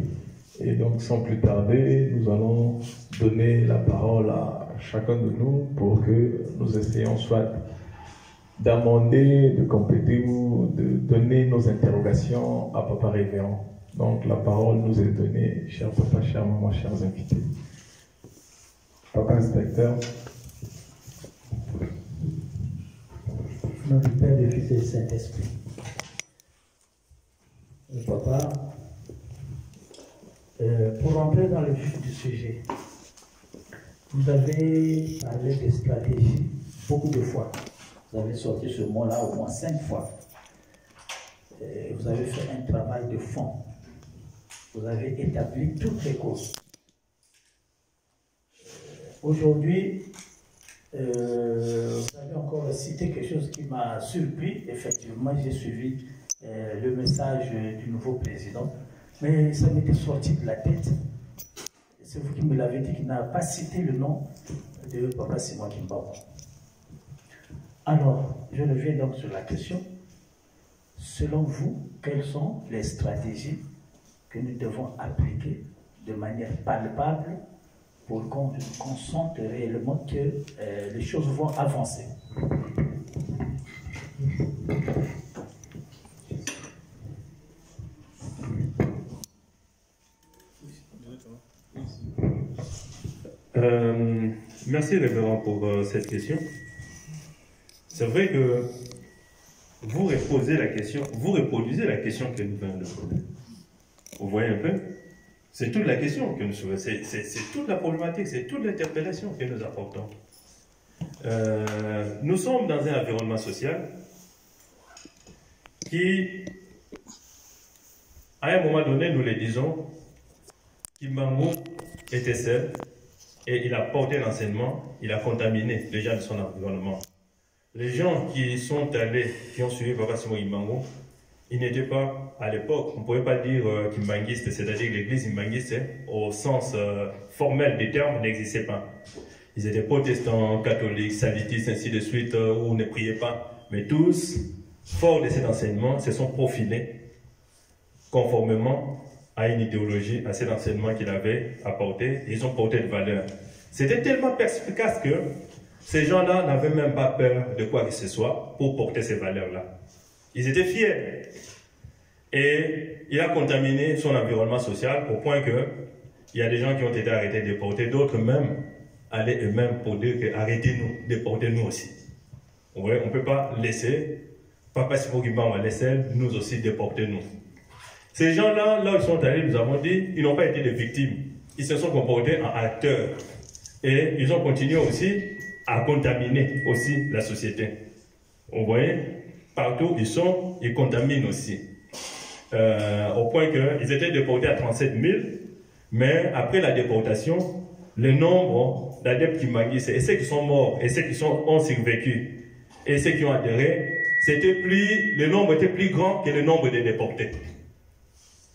Et donc, sans plus tarder, nous allons donner la parole à chacun de nous pour que nous essayions soit d'amender, de compléter ou de donner nos interrogations à Papa Révérend. Donc, la parole nous est donnée, chers papas, chers mamans, chers invités. Papa inspecteur. Au nom du Père, du Fils et du Saint-Esprit. Papa, pour entrer dans le vif du sujet, vous avez parlé de stratégie beaucoup de fois. Vous avez sorti ce mot-là au moins 5 fois. Vous avez fait un travail de fond. Vous avez établi toutes les causes. Aujourd'hui, vous avez encore cité quelque chose qui m'a surpris. Effectivement, j'ai suivi le message du nouveau président, mais ça m'était sorti de la tête. C'est vous qui me l'avez dit, qui n'a pas cité le nom de Papa Simon Kimbaba. Alors, je reviens donc sur la question. Selon vous, quelles sont les stratégies que nous devons appliquer de manière palpable pour qu'on sente réellement que les choses vont avancer? Merci révérend pour cette question. C'est vrai que vous reposez la question, vous reproduisez la question que nous venons de poser. Vous voyez un peu? C'est toute la question que nous soulevons, c'est toute la problématique, c'est toute l'interpellation que nous apportons. Nous sommes dans un environnement social qui, à un moment donné, nous le disons, Kimbangu était seul et il a porté l'enseignement, il a contaminé les gens de son environnement. Les gens qui sont allés, qui ont suivi Papa Simon Kimbangu, ils n'étaient pas, à l'époque, on ne pouvait pas dire kimbanguiste, c'est-à-dire que l'église kimbanguiste, au sens formel des termes, n'existait pas. Ils étaient protestants, catholiques, salvitistes, ainsi de suite, où on ne priait pas. Mais tous, forts de cet enseignement, se sont profilés conformément à une idéologie, à cet enseignement qu'il avait apporté. Ils ont porté de valeur. C'était tellement perspicace que ces gens-là n'avaient même pas peur de quoi que ce soit pour porter ces valeurs-là. Ils étaient fiers. Et il a contaminé son environnement social au point que il y a des gens qui ont été arrêtés, déportés, d'autres même allaient eux-mêmes pour dire que arrêtez-nous, déportez-nous aussi. Ouais, on ne peut pas laisser Papa Simon Kimbangu laisser nous aussi déporter nous. Ces gens-là, là où ils sont allés, nous avons dit, ils n'ont pas été des victimes. Ils se sont comportés en acteurs. Et ils ont continué aussi à contaminer aussi la société. Vous voyez, partout ils sont, ils contaminent aussi. Au point qu'ils étaient déportés à 37 000, mais après la déportation, le nombre d'adeptes kimbanguistes et ceux qui sont morts et ceux qui ont survécu et ceux qui ont adhéré, le nombre était plus grand que le nombre de déportés.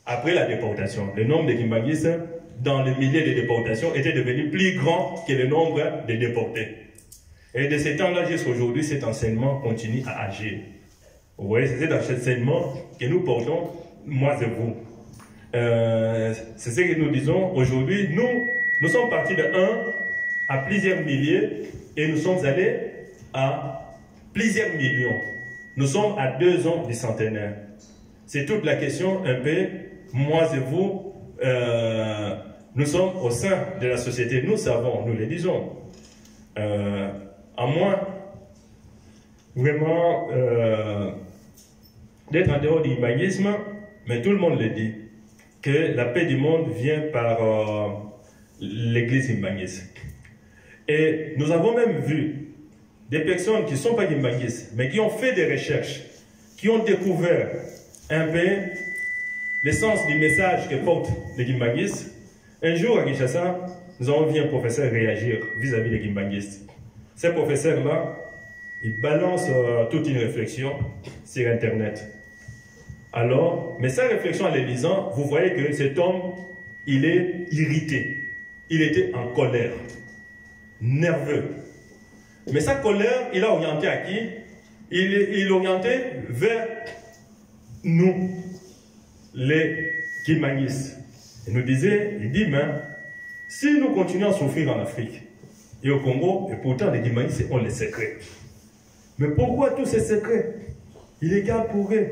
Après la déportation, le nombre de kimbanguistes dans le milieu de déportation était devenu plus grand que le nombre de déportés. Et de ce temps-là jusqu'à aujourd'hui, cet enseignement continue à agir. Vous voyez, c'est cet enseignement que nous portons, moi et vous. C'est ce que nous disons aujourd'hui. Nous sommes partis de 1 à plusieurs milliers et nous sommes allés à plusieurs millions. Nous sommes à 2 ans du centenaire. C'est toute la question un peu, moi et vous, nous sommes au sein de la société. Nous savons, nous le disons. À moins vraiment d'être en dehors du kimbanguisme, mais tout le monde le dit, que la paix du monde vient par l'église kimbanguiste. Et nous avons même vu des personnes qui ne sont pas kimbanguistes, mais qui ont fait des recherches, qui ont découvert un peu l'essence du message que portent les kimbanguistes. Un jour à Kinshasa, nous avons vu un professeur réagir vis-à-vis des kimbanguistes. Ce professeur-là, il balance toute une réflexion sur Internet. Alors, mais sa réflexion en les lisant, vous voyez que cet homme, il est irrité. Il était en colère, nerveux. Mais sa colère, il a orienté à qui? Il orientait vers nous, les kimbanguistes. Il nous disait, il dit, mais si nous continuons à souffrir en Afrique et au Congo, et pourtant les kimbanguistes ont les secrets. Mais pourquoi tous ces secrets? Ils les gardent pour eux.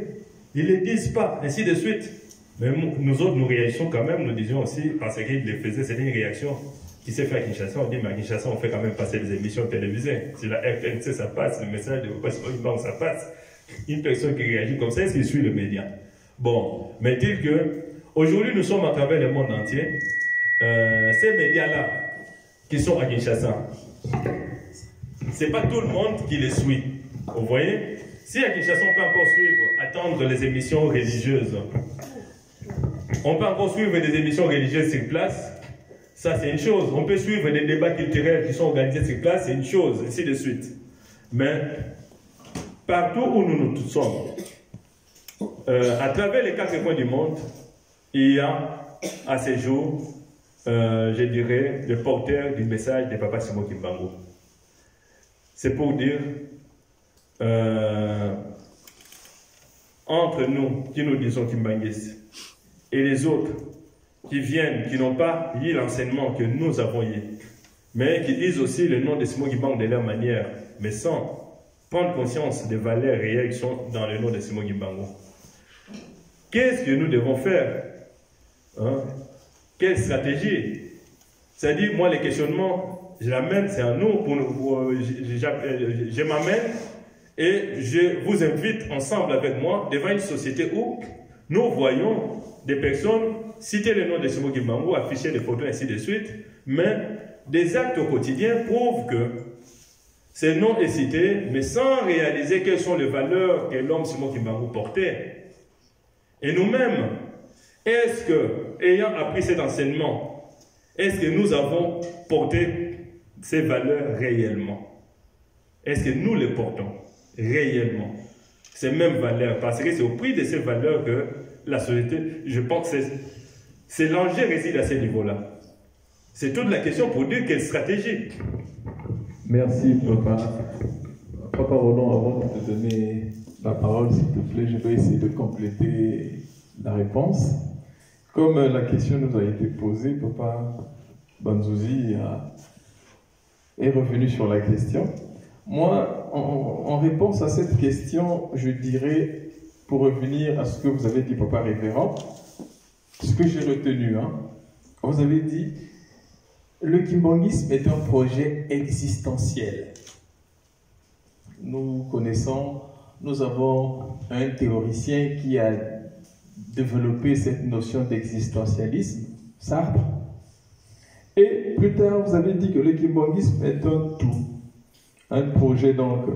Ils ne les disent pas, ainsi de suite. Mais nous autres, nous réagissons quand même, nous disions aussi, parce qu'ils les faisaient, c'était une réaction qui s'est fait à Kinshasa, on dit, mais à Kinshasa, on fait quand même passer des émissions télévisées. Si la RTNC, ça passe, le message de Papa Simon Kimbangu, ça passe. Une personne qui réagit comme ça, est-ce qu'il suit le média? Bon, mais dire que, aujourd'hui, nous sommes à travers le monde entier, ces médias-là, qui sont à Kinshasa, c'est pas tout le monde qui les suit. Vous voyez? Si à Kinshasa, on peut encore suivre, attendre les émissions religieuses, on peut encore suivre des émissions religieuses sur place, ça c'est une chose. On peut suivre des débats culturels qui sont organisés sur place, c'est une chose, ainsi de suite. Mais partout où nous sommes, à travers les 4 coins du monde, il y a à ces jours, je dirais, le porteur du message de Papa Simon Kimbangu. C'est pour dire, entre nous qui nous disons kimbanguistes et les autres qui viennent, qui n'ont pas lu l'enseignement que nous avons eu, mais qui disent aussi le nom de Simon Kimbangu de leur manière, mais sans prendre conscience des valeurs réelles qui sont dans le nom de Simon Kimbangu. Qu'est-ce que nous devons faire? Quelle stratégie? C'est-à-dire, moi, les questionnements, je l'amène, c'est à nous, je m'amène et je vous invite ensemble avec moi devant une société où nous voyons des personnes citer le nom de Simon Kimbangu, afficher des photos, ainsi de suite, mais des actes au quotidien prouvent que ce nom est cité, mais sans réaliser quelles sont les valeurs que l'homme Simon Kimbangu portait. Et nous-mêmes, est-ce que, ayant appris cet enseignement, est-ce que nous avons porté ces valeurs réellement? Est-ce que nous les portons réellement? Ces mêmes valeurs, parce que c'est au prix de ces valeurs que la société, je pense que c'est l'enjeu réside à ce niveau-là. C'est toute la question pour dire quelle stratégie. Merci, Papa. Papa Roland, avant de te donner la parole, s'il te plaît, je vais essayer de compléter la réponse. Comme la question nous a été posée, Papa Banzouzi est revenu sur la question. Moi, en réponse à cette question, je dirais, pour revenir à ce que vous avez dit, Papa Révérend, ce que j'ai retenu, vous avez dit, le kimbanguisme est un projet existentiel. Nous connaissons, nous avons un théoricien qui a développé cette notion d'existentialisme, Sartre. Et plus tard, vous avez dit que le kimbanguisme est un tout, un projet donc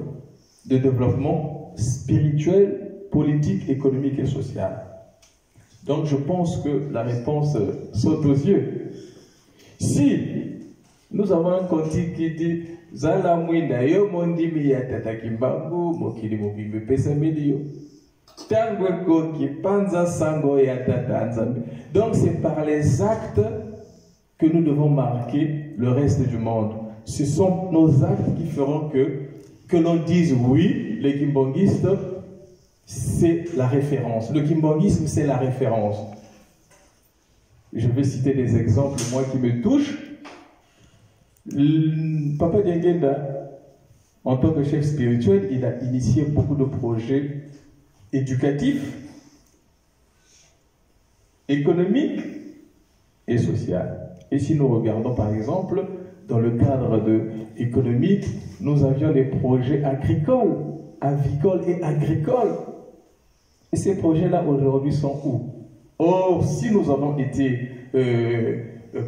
de développement spirituel, politique, économique et social. Donc je pense que la réponse saute aux yeux. Si nous avons un cantique qui dit Zala mwinda yo mondi miya tata Kimbangu mokili mobimbe pesa milio tangwe koki panza sango ya tata nzambe. Donc c'est par les actes que nous devons marquer le reste du monde. Ce sont nos actes qui feront que l'on dise oui, les kimbanguistes, c'est la référence. Le kimbanguisme, c'est la référence. Je vais citer des exemples, moi, qui me touchent. Papa Diengenda, en tant que chef spirituel, il a initié beaucoup de projets éducatifs, économiques et sociaux. Et si nous regardons, par exemple, dans le cadre économique, nous avions des projets agricoles, avicoles et agricoles. Et ces projets-là, aujourd'hui, sont où? Or, si nous avons été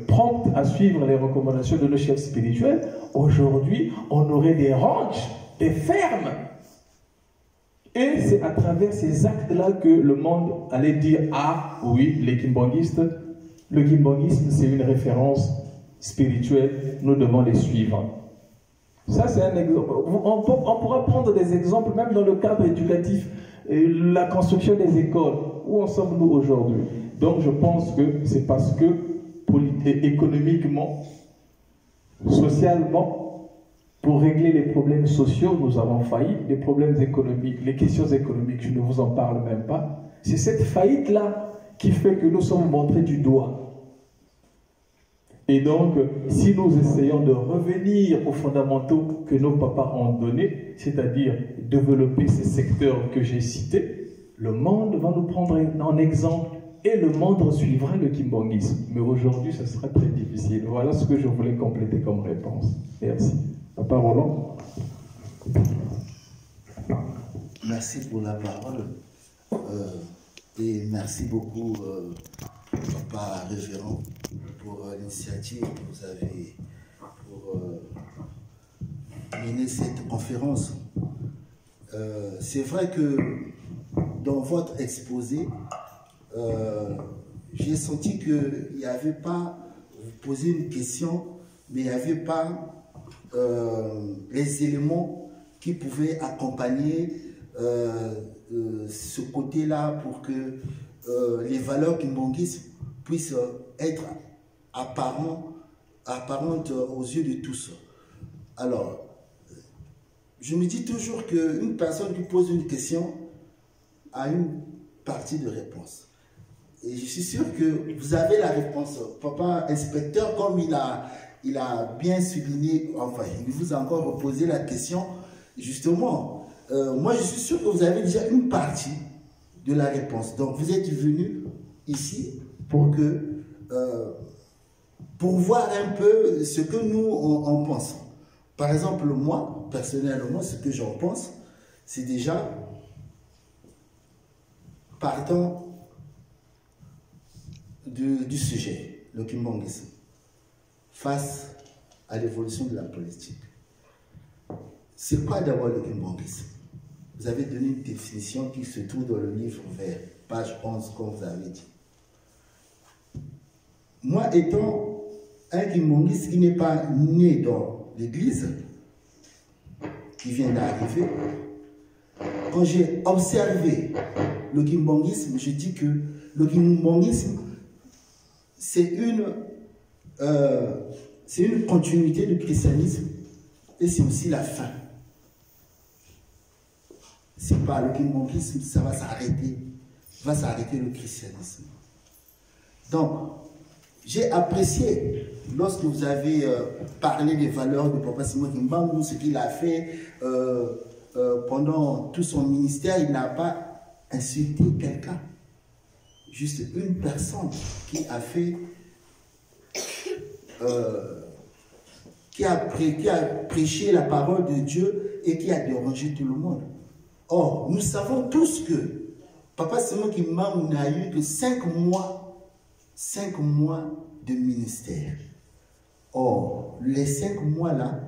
prompts à suivre les recommandations de nos chefs spirituels, aujourd'hui, on aurait des ranchs, des fermes. Et c'est à travers ces actes-là que le monde allait dire « Ah, oui, les kimbanguistes, le kimbanguisme, c'est une référence spirituelle, nous devons les suivre. » Ça, c'est un exemple. On pourra prendre des exemples, même dans le cadre éducatif, la construction des écoles. Où en sommes-nous aujourd'hui? Donc, je pense que c'est parce que, économiquement, socialement, pour régler les problèmes sociaux, nous avons failli. Les problèmes économiques, les questions économiques, je ne vous en parle même pas. C'est cette faillite-là qui fait que nous sommes montrés du doigt. Et donc, si nous essayons de revenir aux fondamentaux que nos papas ont donnés, c'est-à-dire développer ces secteurs que j'ai cités, le monde va nous prendre en exemple et le monde suivra le kimbongisme. Mais aujourd'hui, ce sera très difficile. Voilà ce que je voulais compléter comme réponse. Merci. Papa Roland. Merci pour la parole. Et merci beaucoup, Papa Révérend, pour l'initiative que vous avez pour mener cette conférence. C'est vrai que dans votre exposé, j'ai senti qu'il n'y avait pas, vous posez une question, mais il n'y avait pas les éléments qui pouvaient accompagner ce côté-là pour que les valeurs kimbongistes puissent être apparentes aux yeux de tous. Alors, je me dis toujours qu'une personne qui pose une question a une partie de réponse. Et je suis sûr que vous avez la réponse. Papa inspecteur, comme il a bien souligné, enfin, il vous a encore posé la question, justement, moi je suis sûr que vous avez déjà une partie de la réponse. Donc vous êtes venu ici pour voir un peu ce que nous on pense. Par exemple, moi, personnellement, ce que j'en pense, c'est déjà, partant du sujet, le kimbongisme, face à l'évolution de la politique. C'est quoi d'abord le kimbongisme? Vous avez donné une définition qui se trouve dans le livre vert, page 11, comme vous avez dit. Moi, étant un kimbongiste qui n'est pas né dans l'église, qui vient d'arriver, quand j'ai observé le kimbongisme, je dis que le kimbongisme, c'est une continuité du christianisme et c'est aussi la fin. C'est pas le kimbongisme, ça va s'arrêter le christianisme. Donc, j'ai apprécié lorsque vous avez parlé des valeurs de Papa Simon Kimbangu, ce qu'il a fait pendant tout son ministère. Il n'a pas insulté quelqu'un, juste une personne qui a fait, qui a prêché la parole de Dieu et qui a dérangé tout le monde. Or, nous savons tous que Papa Simon Kimbangu n'a eu que 5 mois de ministère. Or, les 5 mois là,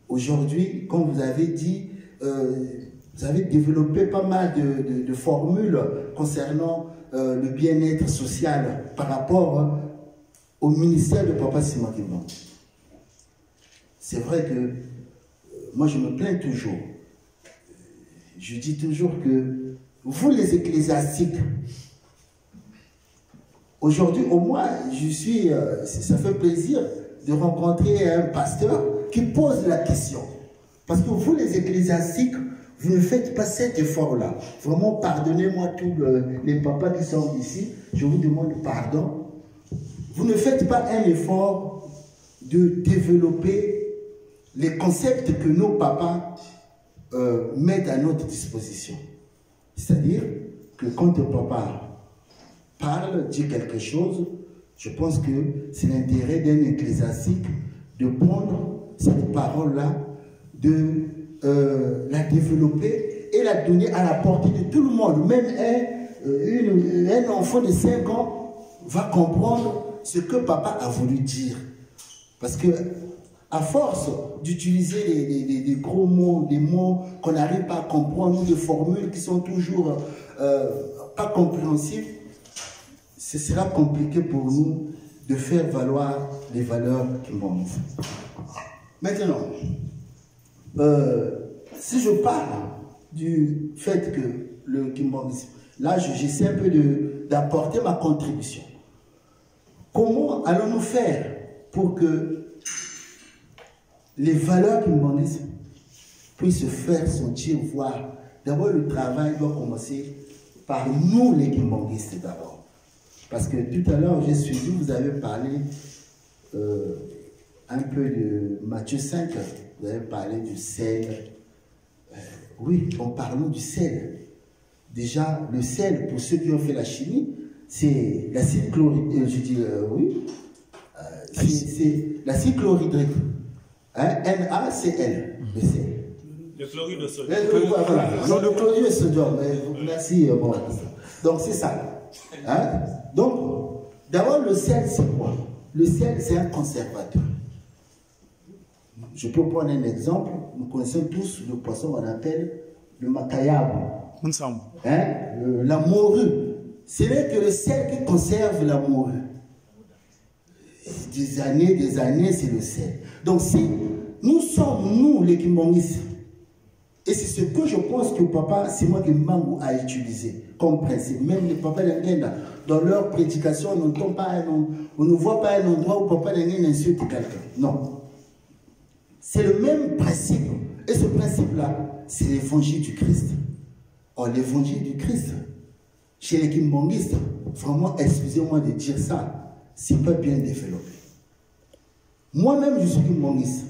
aujourd'hui, comme vous avez dit, vous avez développé pas mal de formules concernant le bien-être social par rapport au ministère de Papa Simon Kimbangu. C'est vrai que moi je me plains toujours. Je dis toujours que vous les ecclésiastiques, aujourd'hui au moins ça fait plaisir de rencontrer un pasteur qui pose la question. Parce que vous les ecclésiastiques, vous ne faites pas cet effort-là. Vraiment, pardonnez-moi tous les papas qui sont ici, je vous demande pardon. Vous ne faites pas un effort de développer les concepts que nos papas mettent à notre disposition. C'est-à-dire que quand le papa parle, dit quelque chose, je pense que c'est l'intérêt d'un ecclésiastique de prendre cette parole-là, de la développer et la donner à la portée de tout le monde. Même un enfant de 5 ans va comprendre ce que papa a voulu dire. Parce que à force d'utiliser des gros mots, des mots qu'on n'arrive pas à comprendre, ou des formules qui sont toujours pas compréhensibles, ce sera compliqué pour nous de faire valoir les valeurs kimbongistes. Maintenant, si je parle du fait que le kimbongisme, là j'essaie un peu d'apporter ma contribution. Comment allons-nous faire pour que les valeurs kimbongistes puissent se faire sentir, voir? D'abord, le travail doit commencer par nous les kimbongistes d'abord. Parce que tout à l'heure, j'ai suivi, vous avez parlé un peu de Matthieu 5, vous avez parlé du sel. Oui, en parlant du sel, Déjà, le sel, pour ceux qui ont fait la chimie, c'est l'acide chlorhydrique. C'est l'acide chlorhydrique. Hein? NaCl, le sel. Le chlorure de sodium. Voilà. Non, le chlorure de sodium. Merci. Bon, donc, c'est ça. Hein? Donc, d'abord, le sel, c'est quoi? Le sel, c'est un conservateur. Je peux prendre un exemple. Nous connaissons tous le poisson qu'on appelle le macayabu. Hein? La morue. C'est là que le sel qui conserve la morue. Des années, c'est le sel. Donc, si nous sommes, nous, les Kimbanguistes, et c'est ce que je pense que Papa Simon Kimbangu a utilisé comme principe. Même les Papa Lengenda, dans leur prédication, on ne voit pas un endroit où Papa Lengenda insulte quelqu'un. Non. C'est le même principe. Et ce principe-là, c'est l'évangile du Christ. Or, l'évangile du Christ, chez les Kimbanguistes, vraiment, excusez-moi de dire ça, c'est pas bien développé. Moi-même, je suis Kimbanguiste.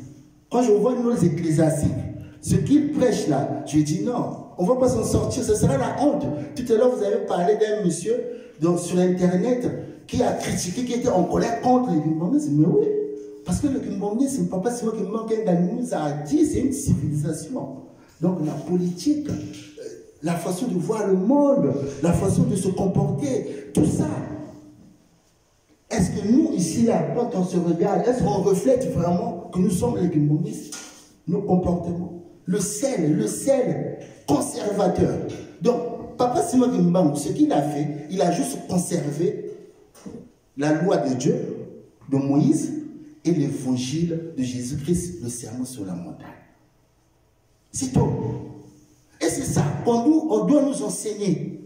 Quand je vois nos ecclésiastiques, ce qu'ils prêchent là, je dis non, on ne va pas s'en sortir, ce sera la honte. Tout à l'heure, vous avez parlé d'un monsieur sur Internet qui a critiqué, qui était en colère contre les Kimbanguistes. Mais oui, parce que le Kimbanguisme, c'est pas seulement qu'il manque un nous a dit, c'est une civilisation. Donc la politique, la façon de voir le monde, la façon de se comporter, tout ça. Est-ce que nous, ici, là, quand on se regarde, est-ce qu'on reflète vraiment que nous sommes les Kimbanguistes? Nos comportements. Le sel conservateur. Donc, Papa Simon Kimbangu, ce qu'il a fait, il a juste conservé la loi de Dieu, de Moïse, et l'évangile de Jésus-Christ, le sermon sur la montagne. C'est tout. Et c'est ça qu'on doit nous enseigner.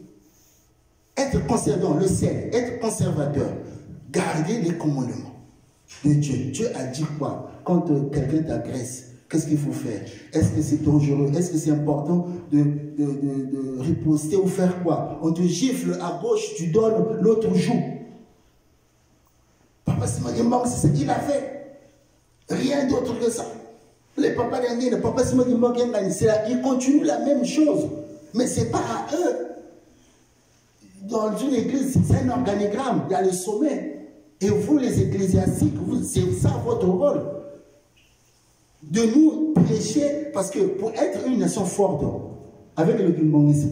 Être conservateur, le sel, être conservateur, garder les commandements de Dieu. Dieu a dit quoi? Quand quelqu'un t'agresse, qu'est-ce qu'il faut faire? Est-ce que c'est dangereux? Est-ce que c'est important de riposter ou faire quoi? On te gifle à gauche, tu donnes l'autre joue. Papa Simon Kimbangu, c'est ce qu'il a fait. Rien d'autre que ça. Les papas d'Anguille, le papa Simon Kimbangu, ils continuent la même chose. Mais ce n'est pas à eux. Dans une église, c'est un organigramme. Il y a le sommet. Et vous, les ecclésiastiques, c'est ça votre rôle. De nous prêcher, parce que pour être une nation forte, avec le kimbanguisme,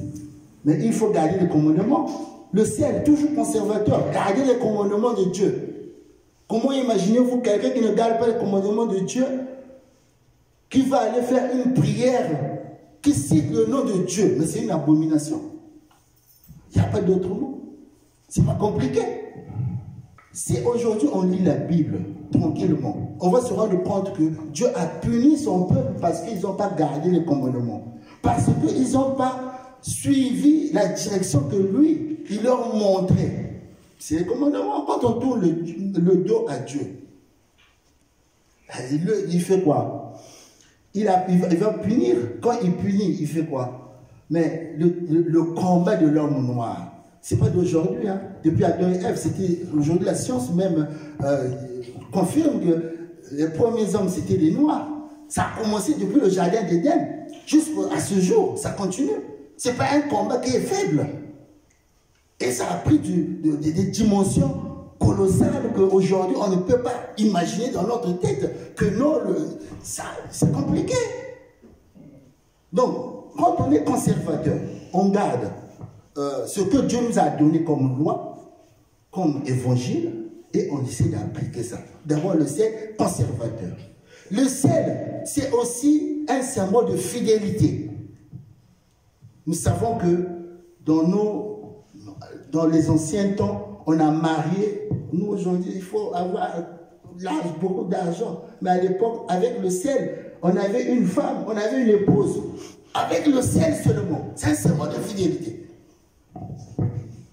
mais il faut garder les commandements. Le ciel, toujours conservateur, garder les commandements de Dieu. Comment imaginez-vous quelqu'un qui ne garde pas les commandements de Dieu, qui va aller faire une prière, qui cite le nom de Dieu, mais c'est une abomination. Il n'y a pas d'autre mot. C'est pas compliqué. Si aujourd'hui on lit la Bible tranquillement, on va se rendre compte que Dieu a puni son peuple parce qu'ils n'ont pas gardé les commandements. Parce qu'ils n'ont pas suivi la direction que lui, il leur montrait. C'est les commandements. Quand on tourne le dos à Dieu, il fait quoi? Il va punir. Quand il punit, il fait quoi? Mais le combat de l'homme noir, c'est pas d'aujourd'hui. Hein. Depuis Adam et Ève, c'était aujourd'hui la science même confirme que les premiers hommes c'était les noirs. Ça a commencé depuis le jardin d'Éden jusqu'à ce jour. Ça continue. C'est pas un combat qui est faible. Et ça a pris des dimensions colossales qu'aujourd'hui on ne peut pas imaginer dans notre tête que non, c'est compliqué. Donc, quand on est conservateur, on garde ce que Dieu nous a donné comme loi, comme évangile, et on essaie d'appliquer ça. D'abord, le sel conservateur. Le sel, c'est aussi un symbole de fidélité. Nous savons que dans les anciens temps, on a marié. Nous, aujourd'hui, il faut avoir beaucoup d'argent. Mais à l'époque, avec le sel, on avait une femme, on avait une épouse. Avec le sel seulement. C'est un symbole de fidélité.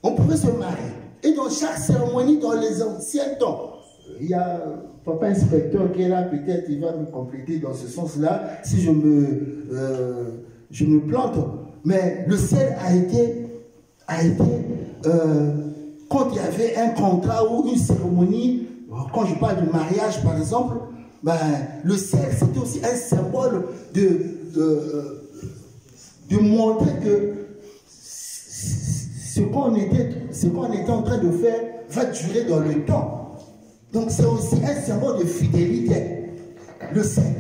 On pouvait se marier. Et dans chaque cérémonie, dans les anciens temps, il y a papa inspecteur qui est là, peut-être il va me compléter dans ce sens-là, si je me plante. Mais le sel a été quand il y avait un contrat ou une cérémonie, quand je parle de mariage par exemple, ben, le sel c'était aussi un symbole de montrer que ce qu'on était en train de faire va durer dans le temps. Donc c'est aussi un symbole de fidélité, le sel.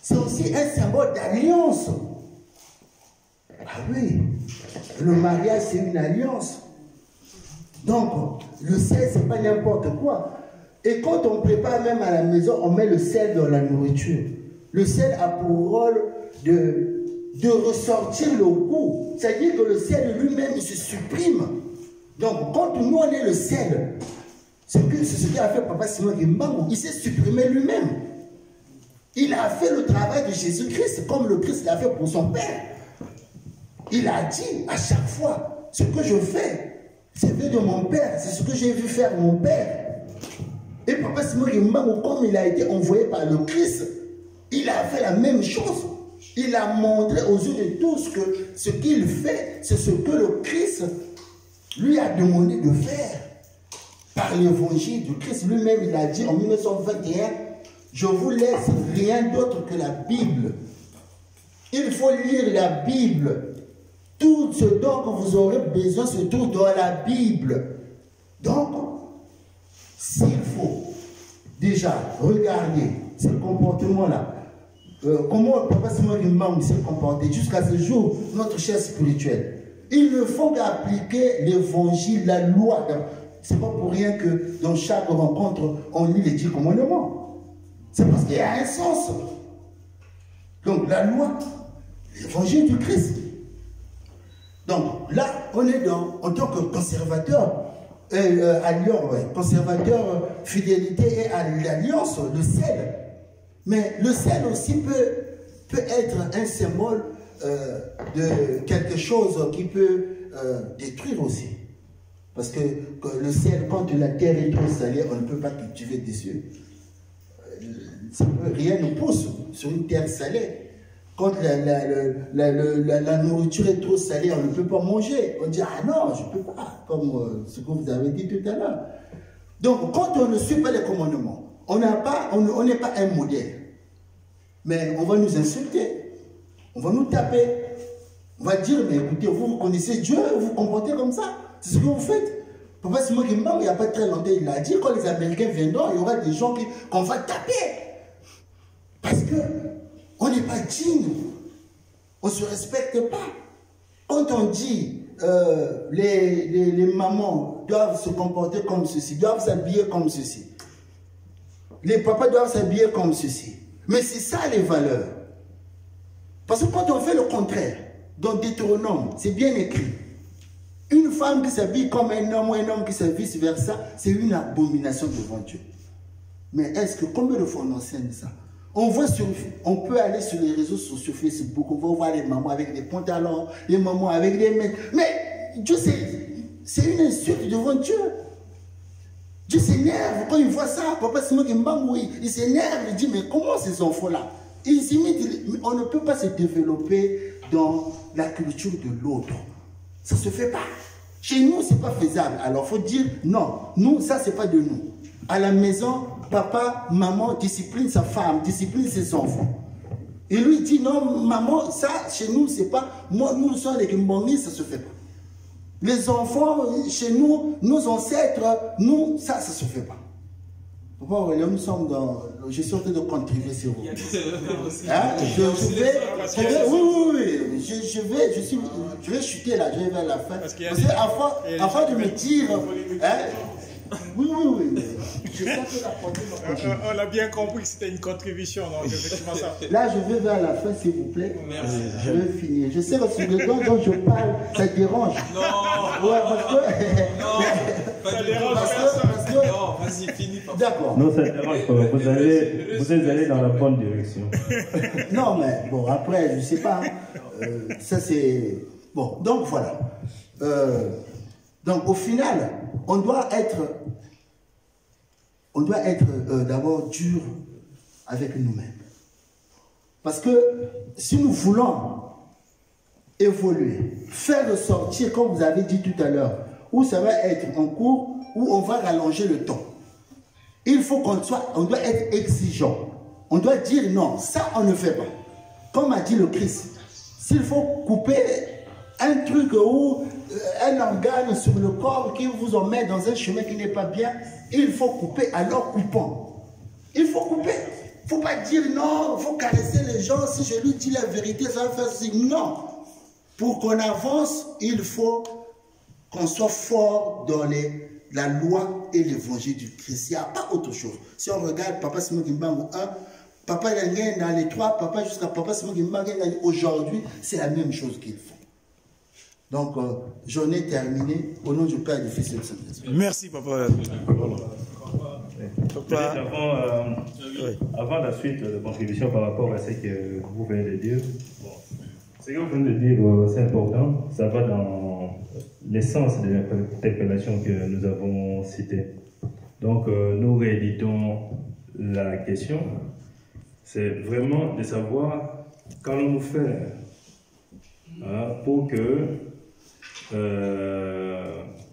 C'est aussi un symbole d'alliance. Ah oui, le mariage c'est une alliance. Donc le sel c'est pas n'importe quoi. Et quand on prépare même à la maison, on met le sel dans la nourriture. Le sel a pour rôle de ressortir le goût. C'est-à-dire que le sel lui-même, il se supprime. Donc, quand nous, on est le sel, c'est ce qu'a fait Papa Simon Kimbangu, il s'est supprimé lui-même. Il a fait le travail de Jésus-Christ, comme le Christ l'a fait pour son Père. Il a dit à chaque fois, ce que je fais, c'est fait de mon Père, c'est ce que j'ai vu faire mon Père. Et Papa Simon Kimbangu, comme il a été envoyé par le Christ, il a fait la même chose. Il a montré aux yeux de tous que ce qu'il fait, c'est ce que le Christ lui a demandé de faire. Par l'évangile du Christ lui-même, il a dit en 1921, je vous laisse rien d'autre que la Bible. Il faut lire la Bible. Tout ce dont vous aurez besoin se trouve dans la Bible. Donc, s'il faut déjà regarder ce comportement-là, comment Papa Simon Kimbangu s'est comporté jusqu'à ce jour, notre chef spirituel. Il ne faut qu'appliquer l'évangile, la loi. C'est pas pour rien que dans chaque rencontre, on lit les 10 commandements. C'est parce qu'il y a un sens. Donc la loi, l'évangile du Christ. Donc là, on est en tant que conservateur, conservateur, fidélité et alliance, le sel. Mais le sel aussi peut être un symbole de quelque chose qui peut détruire aussi. Parce que le sel, quand la terre est trop salée, on ne peut pas cultiver dessus. Rien ne pousse sur une terre salée. Quand la nourriture est trop salée, on ne peut pas manger. On dit, ah non, je ne peux pas, comme ce que vous avez dit tout à l'heure. Donc, quand on ne suit pas les commandements, on n'est pas un modèle. Mais on va nous insulter, on va nous taper, on va dire, mais écoutez, vous connaissez Dieu, vous vous comportez comme ça, c'est ce que vous faites. Papa Simon Kimbangu, il n'y a pas très longtemps, il a dit, quand les Américains viendront, il y aura des gens qu'on va taper. Parce qu'on n'est pas digne, on ne se respecte pas. Quand on dit, les mamans doivent se comporter comme ceci, doivent s'habiller comme ceci, les papas doivent s'habiller comme ceci. Mais c'est ça les valeurs. Parce que quand on fait le contraire, dans Deutéronome, c'est bien écrit. Une femme qui s'habille comme un homme ou un homme qui s'habille vice-versa, c'est une abomination devant Dieu. Mais est-ce que, combien de fois on enseigne ça? On peut aller sur les réseaux sociaux, Facebook, on va voir les mamans avec des pantalons, les mamans avec des mains. Mais Dieu, c'est une insulte devant Dieu. Dieu s'énerve quand il voit ça. Papa Simon Kimbangu, il s'énerve, il dit, mais comment ces enfants-là? On ne peut pas se développer dans la culture de l'autre. Ça ne se fait pas. Chez nous, ce n'est pas faisable. Alors, il faut dire, non, nous, ça, ce n'est pas de nous. À la maison, papa, maman discipline sa femme, discipline ses enfants. Et lui dit, non, maman, ça, chez nous, c'est pas... Moi, nous sommes les Kimbangu, ça ne se fait pas. Les enfants, chez nous, nos ancêtres, nous, ça ne se fait pas. Papa, nous sommes dans... Je suis en train de contribuer sur vous. Hein? Je vais chuter là, je vais vers la fin. Parce qu'avant de me dire... Hein? Oui. On l'a bien compris que c'était une contribution. Donc effectivement, ça. Là, je vais vers la fin, s'il vous plaît. Merci. Je vais finir. Je sais que sur le temps dont je parle, ça dérange. Non. Ouais, parce que... Non, ça dérange parce que... Non, vas-y, finis. D'accord. Non, ça ne dérange pas. Vous êtes allé dans la bonne direction. Non, mais bon, après, je ne sais pas. Ça, c'est... Bon, donc voilà. Donc, au final, on doit être d'abord dur avec nous-mêmes. Parce que si nous voulons évoluer, faire ressortir, comme vous avez dit tout à l'heure, où ça va être en cours, où on va rallonger le temps. Il faut on doit être exigeant. On doit dire non, ça on ne fait pas. Comme a dit le Christ, s'il faut couper un truc ou un organe sur le corps qui vous en met dans un chemin qui n'est pas bien, il faut couper, alors coupons. Il faut couper. Il ne faut pas dire non, il faut caresser les gens, si je lui dis la vérité, ça va faire ceci. Non. Pour qu'on avance, il faut qu'on soit fort dans la loi et l'évangile du Christ. Il n'y a pas autre chose. Si on regarde Papa Simon Kimbangu 1, Papa Lengen dans les 3, Papa jusqu'à Papa Simon Kimbangu aujourd'hui, c'est la même chose qu'il faut. Donc, j'en ai terminé. Au nom du Père et du Fils et du Saint-Esprit. Merci, Papa. Avant la suite de contribution par rapport à ce que vous venez de dire, ce que vous venez de dire, c'est important. Ça va dans l'essence de l'interpellation que nous avons citée. Donc, nous rééditons la question. C'est vraiment de savoir qu'allons-nous faire pour que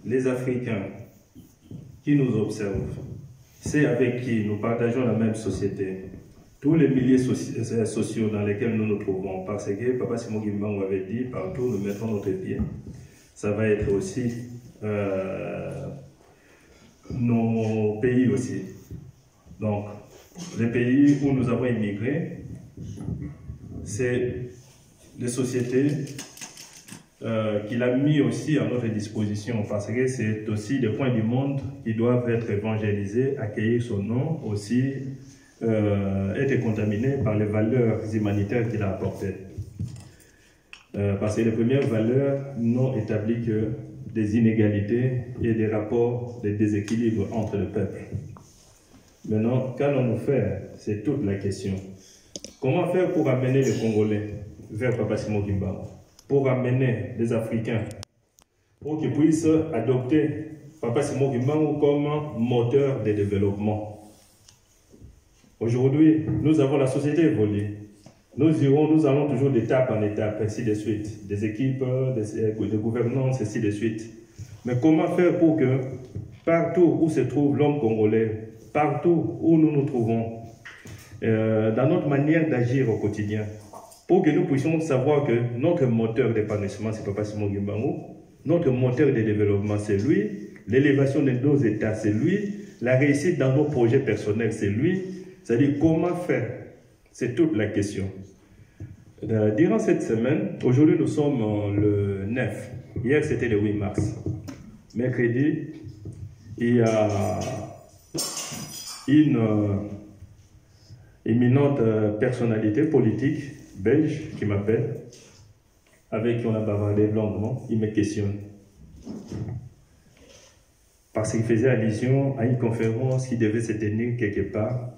les Africains qui nous observent, c'est avec qui nous partageons la même société, tous les milieux sociaux dans lesquels nous nous trouvons, parce que Papa Simon Kimbangu avait dit, partout nous mettons notre pied. Ça va être aussi nos pays aussi. Donc, les pays où nous avons immigré, c'est des sociétés qu'il a mis aussi à notre disposition, parce que c'est aussi des points du monde qui doivent être évangélisés, accueillir son nom, aussi être contaminés par les valeurs humanitaires qu'il a apportées. Parce que les premières valeurs n'ont établi que des inégalités et des rapports, des déséquilibres entre le peuple. Maintenant, qu'allons-nous faire? C'est toute la question. Comment faire pour amener les Congolais vers Papa Simon Kimbangu? Pour amener les Africains, pour qu'ils puissent adopter Papa Simon Kimbangu comme moteur de développement. Aujourd'hui, nous avons la société évoluée. Nous allons toujours d'étape en étape, ainsi de suite. Des équipes, de gouvernance, ainsi de suite. Mais comment faire pour que partout où se trouve l'homme congolais, partout où nous nous trouvons, dans notre manière d'agir au quotidien, pour que nous puissions savoir que notre moteur d'épanouissement, c'est Papa Simon Kimbangu, notre moteur de développement, c'est lui, l'élévation de nos états, c'est lui, la réussite dans nos projets personnels, c'est lui. C'est-à-dire comment faire, c'est toute la question. Durant cette semaine, aujourd'hui nous sommes le 9, hier c'était le 8 mars. Mercredi, il y a une éminente personnalité politique belge qui m'appelle, avec qui on a bavardé longuement, il me questionne. Parce qu'il faisait allusion à une conférence qui devait se tenir quelque part,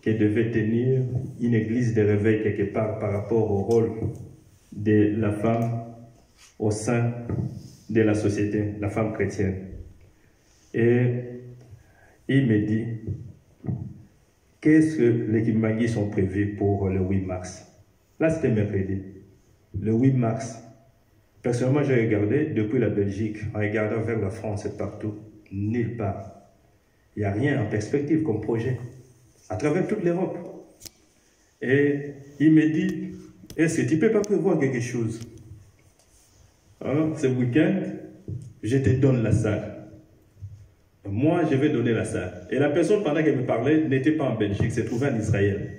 qui devait tenir une église de réveil quelque part par rapport au rôle de la femme au sein de la société, la femme chrétienne. Et il me dit, qu'est-ce que les Kimbanguis sont prévus pour le 8 mars? Là, c'était mercredi. Le 8 mars. Personnellement, j'ai regardé depuis la Belgique, en regardant vers la France et partout, nulle part. Il n'y a rien en perspective comme projet, à travers toute l'Europe. Et il me dit, est-ce que tu ne peux pas prévoir quelque chose? Hein, ce week-end, je te donne la salle. Moi, je vais donner la salle. Et la personne pendant qu'elle me parlait n'était pas en Belgique, se trouvait en Israël.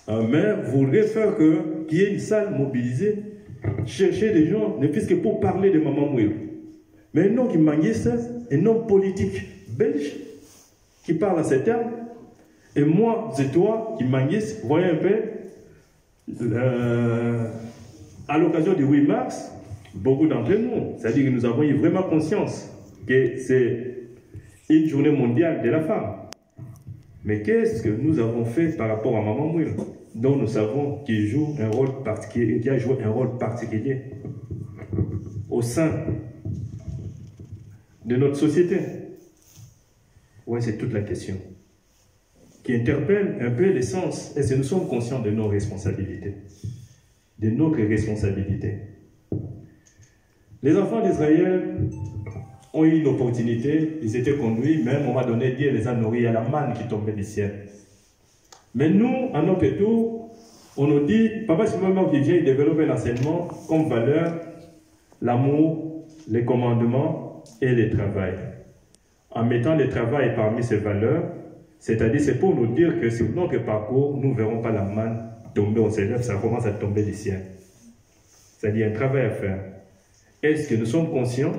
Mais voudrait faire qu'il y ait une salle mobilisée, chercher des gens, ne fût-ce que pour parler de Maman Mouilou. Mais un homme qui manquait ça, un homme politique belge qui parle en ces termes. Et moi, c'est toi qui manquais, voyez un peu, à l'occasion du 8 mars, beaucoup d'entre nous, c'est-à-dire que nous avons eu vraiment conscience que c'est une journée mondiale de la femme. Mais qu'est-ce que nous avons fait par rapport à Maman Mouilou, dont nous savons qu'il joue un rôle particulier, qu'il a joué un rôle particulier au sein de notre société? Oui, c'est toute la question qui interpelle un peu l'essence. Est-ce que nous sommes conscients de nos responsabilités, de notre responsabilité? Les enfants d'Israël ont eu une opportunité, ils étaient conduits, même on va donner Dieu les a nourris à la manne qui tombait du ciel. Mais nous, à notre tour, on nous dit, Papa Simon qui vient développer l'enseignement comme valeur l'amour, les commandements et le travail. En mettant le travail parmi ces valeurs, c'est-à-dire c'est pour nous dire que sur notre parcours, nous ne verrons pas la manne tomber, on s'élève, ça commence à tomber du ciel. C'est-à-dire un travail à faire. Est-ce que nous sommes conscients?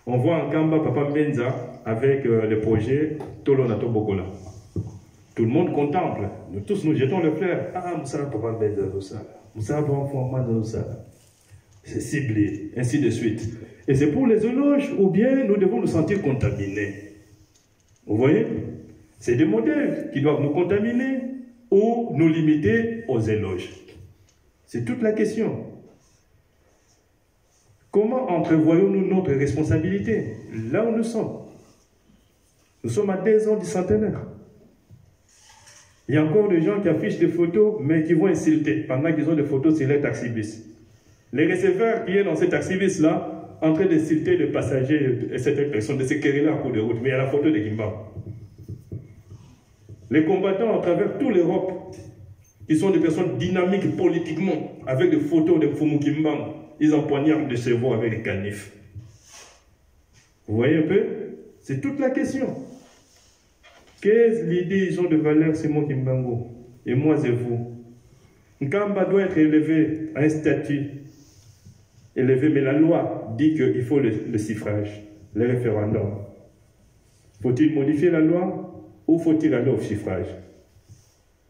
On voit en Kamba Papa Mbenza avec le projet Tolonato Bokola. Tout le monde contemple. Nous tous nous jetons le flair. Ah, Moussa Papa Mbenza Moussa. Moussa Papa Mbenza. C'est ciblé, ainsi de suite. Et c'est pour les éloges, ou bien nous devons nous sentir contaminés. Vous voyez? C'est des modèles qui doivent nous contaminer ou nous limiter aux éloges. C'est toute la question. Comment entrevoyons-nous notre responsabilité là où nous sommes? Nous sommes à 10 ans du centenaire. Il y a encore des gens qui affichent des photos, mais qui vont insulter pendant qu'ils ont des photos sur les taxibus. Les receveurs qui sont dans ces taxibus-là, en train d'insulter les passagers et certaines personnes, de se quereller en cours de route. Mais il y a la photo de Kimba. Les combattants à travers toute l'Europe, qui sont des personnes dynamiques politiquement, avec des photos de Mfumu Kimbang, ils empoignardent des cerveaux avec des canifs. Vous voyez un peu? C'est toute la question. Qu'est-ce l'idée ils ont de valeur, c'est moi Kimbango, et moi c'est vous. Nkamba doit être élevé à un statut élevé, mais la loi dit qu'il faut le suffrage, le référendum. Faut-il modifier la loi ou faut-il aller au suffrage?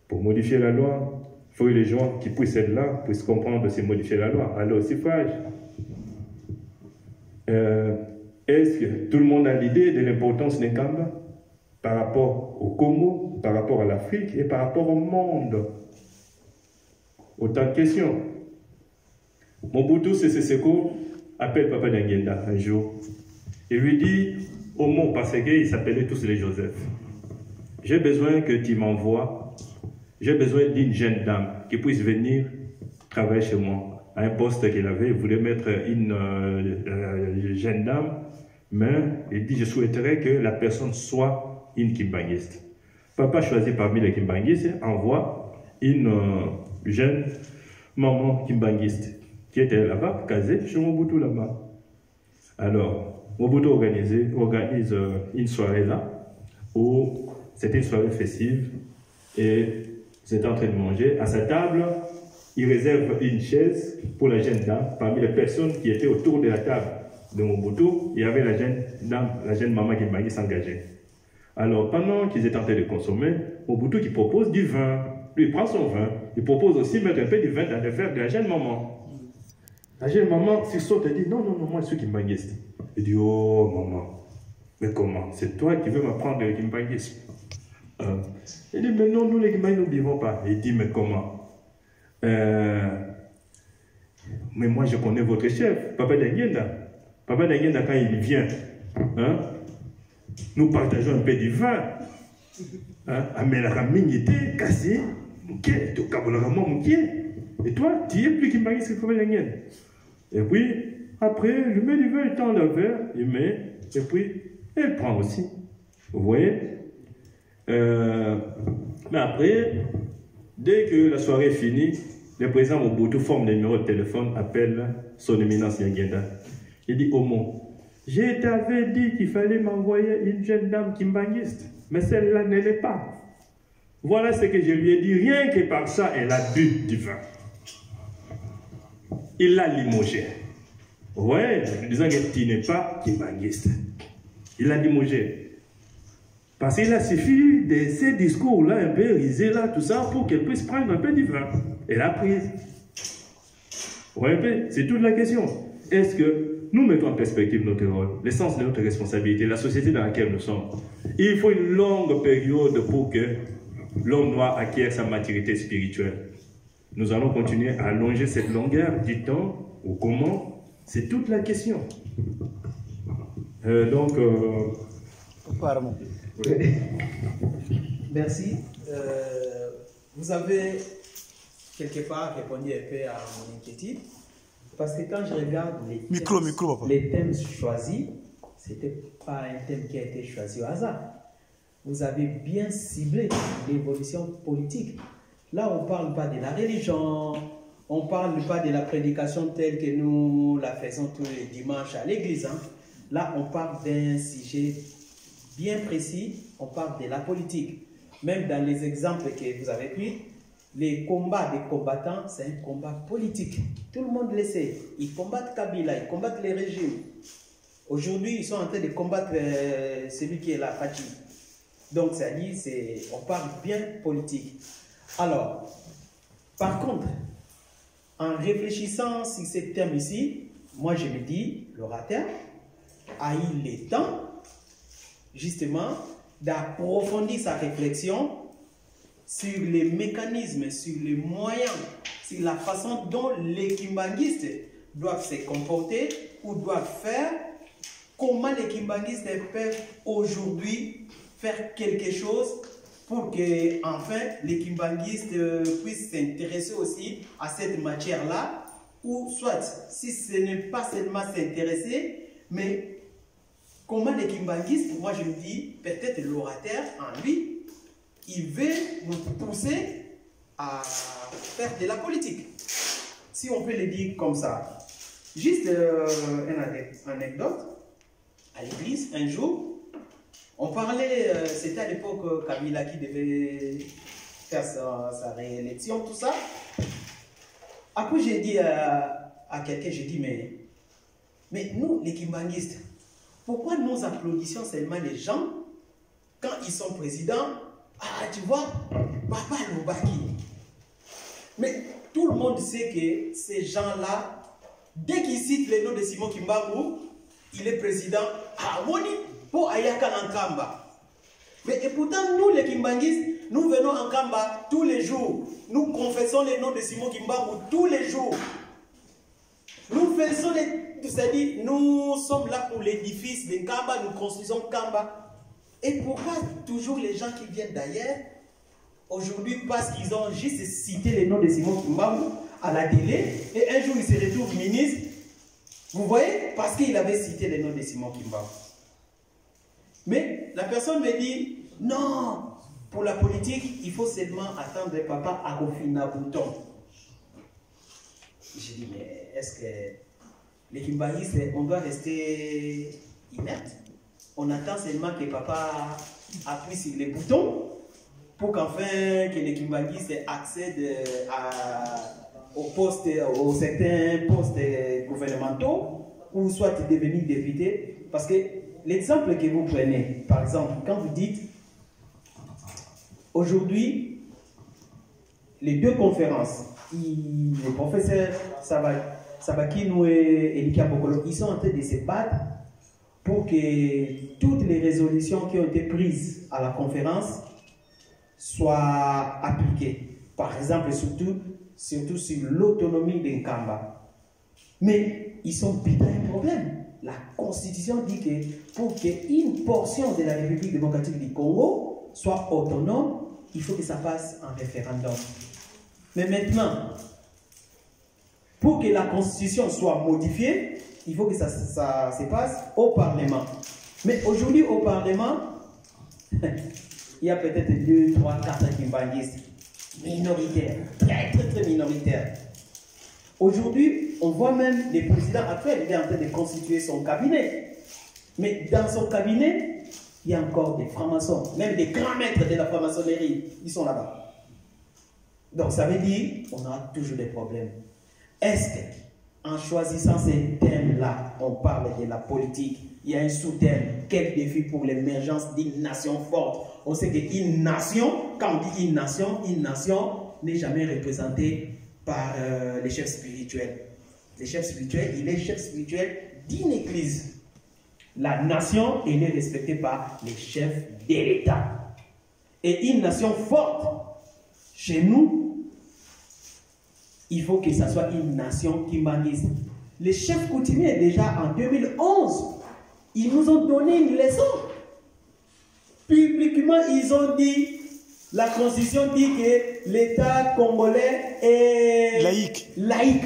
Pour modifier la loi, il faut que les gens qui puissent être là puissent comprendre que c'est modifier la loi, aller au suffrage. Est-ce que tout le monde a l'idée de l'importance des Kamba par rapport au Congo, par rapport à l'Afrique et par rapport au monde? Autant de questions. Mobutu Sese Seko appelle Papa Dangenda un jour et lui dit au mot parce qu'ils s'appelaient tous les Joseph. J'ai besoin que tu m'envoies, j'ai besoin d'une jeune dame qui puisse venir travailler chez moi. À un poste qu'il avait, il voulait mettre une jeune dame, mais il dit je souhaiterais que la personne soit une kimbangiste. Papa choisit parmi les kimbangistes, envoie une jeune maman kimbangiste qui était là-bas, casée chez Mobutu là-bas. Alors, Mobutu organise une soirée là, où c'était une soirée festive, et vous êtes en train de manger. À sa table, il réserve une chaise pour la jeune dame. Parmi les personnes qui étaient autour de la table de Mobutu, il y avait la jeune dame, la jeune maman qui s'engageait. Alors, pendant qu'ils étaient en train de consommer, Mobutu qui propose du vin. Lui, il prend son vin. Il propose aussi de mettre un peu de vin dans le verre de la jeune maman. La jeune maman sursaute et dit, non, non, non, moi, je suis kimbangiste. Il dit, oh, maman, mais comment? C'est toi qui veux m'apprendre le kimbangisme. Il dit, mais non, nous, les kimbangistes, nous ne vivons pas. Il dit, mais comment? Mais moi, je connais votre chef, Papa Dangenda. Papa Dangenda, quand il vient, hein, nous partageons un peu du vin. Et toi, tu es plus kimbangiste que Papa Dangenda. Et puis, après, je mets du vin, il tend le verre, il met, et puis, il prend aussi. Vous voyez? Mais après, dès que la soirée est finie, le président Mobutu forme le numéro de téléphone, appelle son éminence Dangenda. Il dit, Omo, je t'avais dit qu'il fallait m'envoyer une jeune dame kimbangiste, mais celle-là ne l'est pas. Voilà ce que je lui ai dit, rien que par ça, elle a bu du vin. Il l'a limogé. Ouais, en disant que tu n'es pas kimbangiste. Il l'a limogé. Parce qu'il a suffi de ces discours-là, un peu risés là, tout ça, pour qu'elle puisse prendre un peu du vin. Elle a pris. Ouais, c'est toute la question. Est-ce que nous mettons en perspective notre rôle, l'essence de notre responsabilité, la société dans laquelle nous sommes? Il faut une longue période pour que l'homme noir acquiert sa maturité spirituelle. Nous allons continuer à allonger cette longueur du temps, ou comment? C'est toute la question. Pardon. Merci. Vous avez quelque part répondu un peu à mon inquiétude. Parce que quand je regarde les thèmes choisis, ce n'était pas un thème qui a été choisi au hasard. Vous avez bien ciblé l'évolution politique. Là, on ne parle pas de la religion, on ne parle pas de la prédication telle que nous la faisons tous les dimanches à l'église. Hein. Là, on parle d'un sujet bien précis, on parle de la politique. Même dans les exemples que vous avez pris, les combats des combattants, c'est un combat politique. Tout le monde le sait. Ils combattent Kabila, ils combattent les régimes. Aujourd'hui, ils sont en train de combattre celui qui est là, Fachi. Donc, ça dit, on parle bien politique. Alors, par contre, en réfléchissant sur ces termes ici, moi je me dis, l'orateur a eu le temps, justement, d'approfondir sa réflexion sur les mécanismes, sur les moyens, sur la façon dont les kimbanguistes doivent se comporter ou doivent faire, comment les kimbanguistes peuvent aujourd'hui faire quelque chose pour que, enfin, les kimbanguistes puissent s'intéresser aussi à cette matière-là, ou soit, si ce n'est pas seulement s'intéresser, mais comment les kimbanguistes, moi je me dis, peut-être l'orateur en lui, il veut nous pousser à faire de la politique. Si on peut le dire comme ça. Juste une anecdote. À l'église, un jour, on parlait, c'était à l'époque Kabila qui devait faire sa réélection, tout ça. Après, j'ai dit à quelqu'un, j'ai dit, mais nous, les kimbanguistes, pourquoi nous applaudissons seulement les gens quand ils sont présidents? Ah, tu vois, Papa Loubaki. Mais tout le monde sait que ces gens-là, dès qu'ils citent le nom de Simon Kimbangu, il est président. Ah, Moni, pour Ayaka Nkamba. Mais et pourtant, nous, les kimbanguistes, nous venons en Kamba tous les jours. Nous confessons le nom de Simon Kimbangu tous les jours. Nous faisons c'est-à-dire, nous sommes là pour l'édifice de Kamba, nous construisons Kamba. Et pourquoi toujours les gens qui viennent d'ailleurs, aujourd'hui, parce qu'ils ont juste cité le nom de Simon Kimbangu à la télé, et un jour il se retrouve ministre, vous voyez, parce qu'il avait cité le nom de Simon Kimbangu. Mais la personne me dit, non, pour la politique, il faut seulement attendre Papa Akofina Bouton. J'ai dit, mais est-ce que les kimbanguistes, on doit rester inerte? On attend seulement que Papa appuie sur les boutons pour qu'enfin que les kimbanguistes accèdent aux certains postes gouvernementaux ou soit devenir député. Parce que l'exemple que vous prenez, par exemple, quand vous dites aujourd'hui, les deux conférences, le professeur Sabakinou et Elika Bokolo, ils sont en train de se battre pour que toutes les résolutions qui ont été prises à la conférence soient appliquées. Par exemple, surtout sur l'autonomie des Nkamba. Mais ils ont peut-être un problème. La Constitution dit que pour qu'une portion de la République démocratique du Congo soit autonome, il faut que ça passe en référendum. Mais maintenant, pour que la Constitution soit modifiée, il faut que ça se passe au Parlement. Mais aujourd'hui, au Parlement, il y a peut-être 2, 3, 4 kimbanguistes minoritaires, très minoritaires. Aujourd'hui, on voit même le président actuel, il est en train de constituer son cabinet. Mais dans son cabinet, il y a encore des francs-maçons, même des grands maîtres de la franc-maçonnerie, ils sont là-bas. Donc ça veut dire qu'on aura toujours des problèmes. Est-ce qu'en choisissant ces thèmes-là, on parle de la politique, il y a un sous-thème, quel défi pour l'émergence d'une nation forte? On sait qu'une nation, quand on dit une nation n'est jamais représentée par les chefs spirituels. Les chefs spirituels, il est chef spirituel d'une église. La nation, elle est respectée par les chefs de l'État. Et une nation forte, chez nous, il faut que ça soit une nation kimbanguiste. Les chefs coutumiers, déjà en 2011, ils nous ont donné une leçon. Publiquement, ils ont dit, la Constitution dit que l'État congolais est laïque.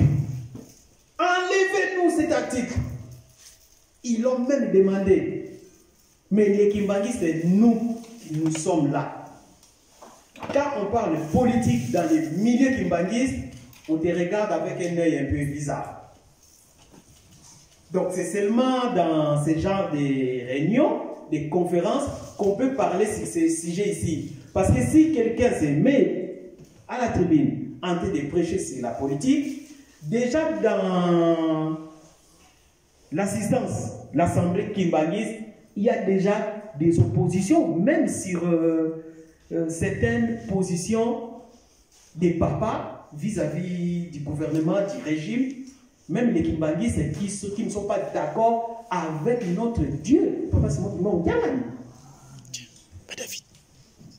Enlevez-nous cet article. Ils l'ont même demandé. Mais les kimbanguistes, nous sommes là. Quand on parle politique dans les milieux kimbanguistes, on te regarde avec un œil un peu bizarre. Donc c'est seulement dans ce genre de réunions, des conférences, qu'on peut parler sur ces sujets ici. Parce que si quelqu'un se met à la tribune en train de prêcher sur la politique, déjà dans l'assistance, l'assemblée kimbangiste, il y a déjà des oppositions, même sur certaines positions des papas vis-à- dis du gouvernement, du régime, même les kimbangistes qui ne sont pas d'accord avec notre Dieu. Papa, c'est moi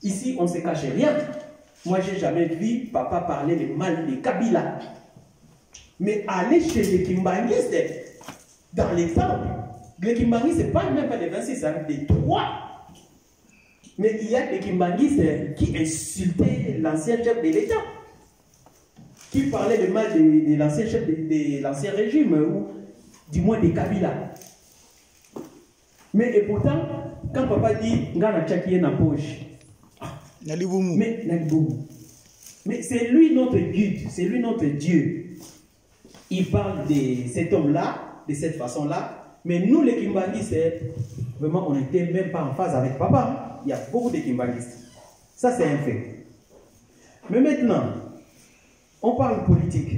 ici, on ne se cache rien. Moi, je n'ai jamais vu papa parler le mal de Kabila. Mais aller chez les kimbangistes, dans les temples, les kimbangistes, ce n'est pas même pas des 26, c'est des 3. Mais il y a des kimbangistes qui insultaient l'ancien chef de l'État, qui parlaient le mal de l'ancien chef de l'ancien régime, ou du moins des Kabila. Mais et pourtant, quand papa dit « Ngana tchakiye na poche », mais c'est lui notre guide, c'est lui notre Dieu. Il parle de cet homme-là, de cette façon-là, mais nous les kimbangistes, vraiment on n'était même pas en phase avec papa. Il y a beaucoup de kimbangistes. Ça c'est un fait. Mais maintenant, on parle politique.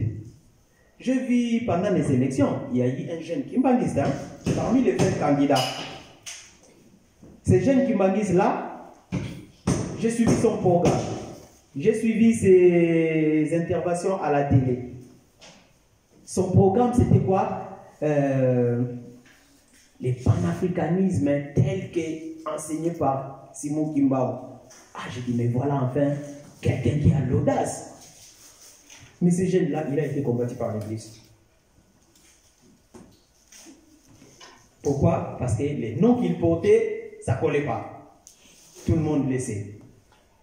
Je vis pendant les élections, il y a eu un jeune kimbangiste, parmi les 20 candidats. Ces jeunes kimbangistes-là, j'ai suivi son programme. J'ai suivi ses interventions à la télé. Son programme, c'était quoi? Les panafricanismes tels qu'enseignés par Simon Kimbao. Ah, j'ai dit, mais voilà enfin quelqu'un qui a l'audace. Mais ce jeune-là, il a été combattu par l'Église. Pourquoi? Parce que les noms qu'il portait, ça ne collait pas. Tout le monde le sait.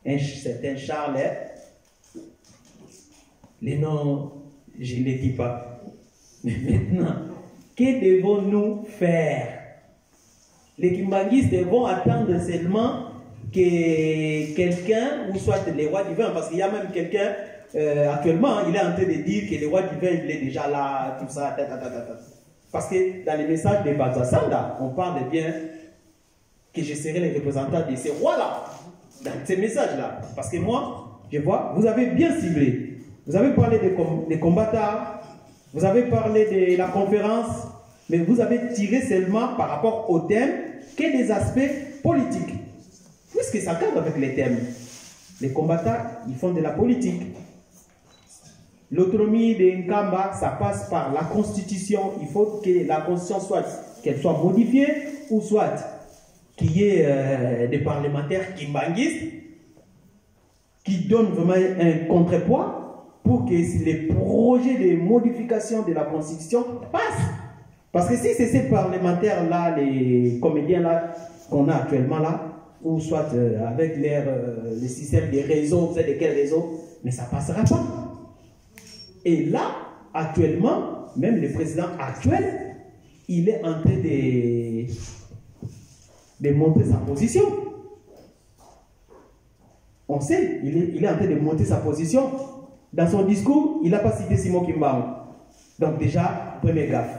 Un certain Charles, les noms, je ne les dis pas. Mais maintenant, que devons-nous faire? Les kimbangistes vont attendre seulement que quelqu'un, ou soit les rois divins, parce qu'il y a même quelqu'un, actuellement, il est en train de dire que les rois divins, il est déjà là, tout ça, Parce que dans les messages de Bazasanda, on parle bien que je serai le représentant de ces rois-là, dans ces messages-là. Parce que moi, je vois, vous avez bien ciblé. Vous avez parlé des combattants, vous avez parlé de la conférence, mais vous avez tiré seulement par rapport au thème que des aspects politiques. Puisque ça cadre avec les thèmes. Les combattants, ils font de la politique. L'autonomie de Nkamba, ça passe par la constitution. Il faut que la constitution qu'elle soit modifiée, ou soit qu'il y ait des parlementaires kimbangistes qui donnent vraiment un contrepoids pour que les projets de modification de la constitution passent. Parce que si c'est ces parlementaires-là, les comédiens-là qu'on a actuellement là, ou soit avec les systèmes des réseaux, vous savez de quel réseau, mais ça ne passera pas. Et là, actuellement, même le président actuel, il est en train de montrer sa position. On sait, il est en train de monter sa position. Dans son discours, il n'a pas cité Simon Kimbao. Donc déjà, premier gaffe.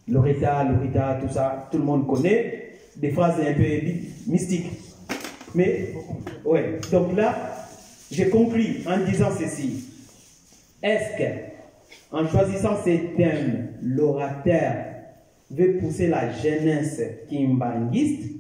Loretta, tout ça, tout le monde connaît. Des phrases un peu mystiques. Mais, ouais. Donc là, j'ai conclu en disant ceci. Est-ce qu'en choisissant ces thèmes, l'orateur veut pousser la jeunesse kimbangiste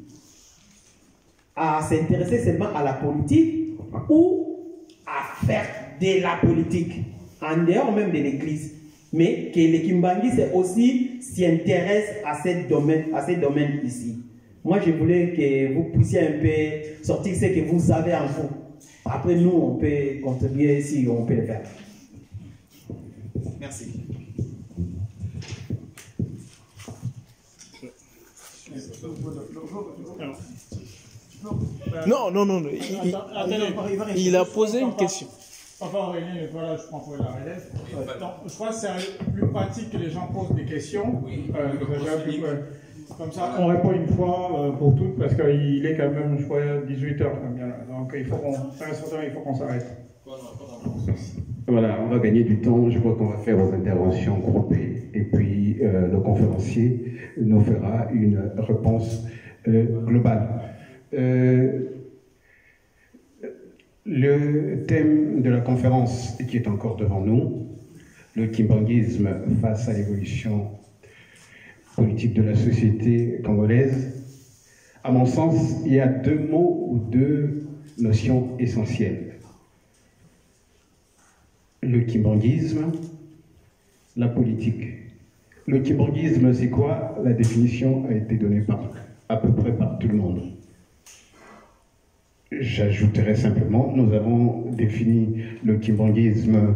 à s'intéresser seulement à la politique ou à faire de la politique, en dehors même de l'église, mais que les kimbangistes aussi s'y intéressent à ces domaines ici. Moi, je voulais que vous puissiez un peu sortir ce que vous avez en vous. Après, nous, on peut contribuer si on peut le faire. Merci. Non. Il a posé une question. Papa Aurélien n'est pas là, je prends pour la relève. Je crois que c'est plus pratique que les gens posent des questions. Comme ça, on répond une fois pour toutes, parce qu'il est quand même, je crois, 18h. Donc il faut qu'on s'arrête. Voilà, on va gagner du temps. Je crois qu'on va faire aux interventions groupées. Et puis, le conférencier nous fera une réponse globale. Le thème de la conférence qui est encore devant nous, le kimbanguisme face à l'évolution politique de la société congolaise. À mon sens, il y a deux mots ou deux notions essentielles. Le kimbanguisme, la politique. Le kimbanguisme, c'est quoi? La définition a été donnée à peu près par tout le monde. J'ajouterai simplement, nous avons défini le kimbanguisme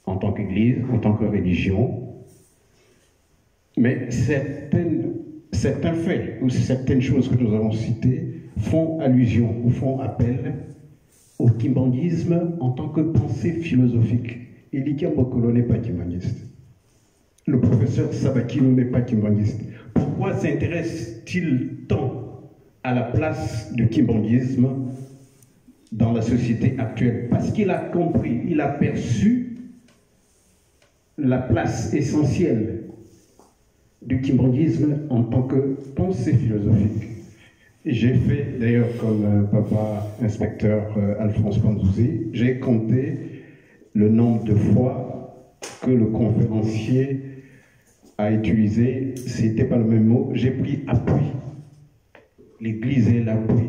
en tant qu'Église, en tant que religion, mais certains faits ou certaines choses que nous avons citées font allusion ou font appel au kimbanguisme en tant que pensée philosophique. Elikia Bokolo n'est pas kimbanguiste. Le professeur Sabakino n'est pas kimbanguiste. Pourquoi s'intéresse-t-il tant à la place du kimbanguisme dans la société actuelle? Parce qu'il a compris, il a perçu la place essentielle du kimbanguisme en tant que pensée philosophique. J'ai fait, d'ailleurs, comme papa inspecteur Alphonse Panzouzi, j'ai compté le nombre de fois que le conférencier a utilisé, c'était pas le même mot, j'ai pris appui. L'Église est l'appui,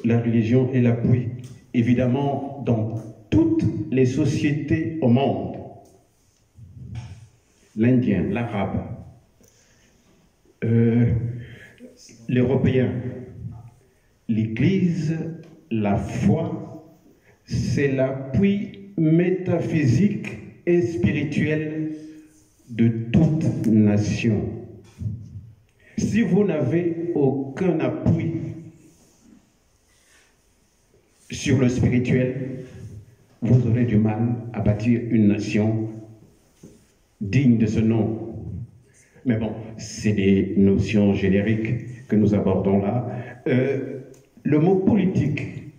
la religion est l'appui. Évidemment, dans toutes les sociétés au monde, l'Indien, l'Arabe, l'Européen, l'Église, la foi, c'est l'appui métaphysique et spirituel de toute nation. Si vous n'avez aucun appui sur le spirituel, vous aurez du mal à bâtir une nation digne de ce nom. Mais bon, c'est des notions génériques que nous abordons là. Le mot politique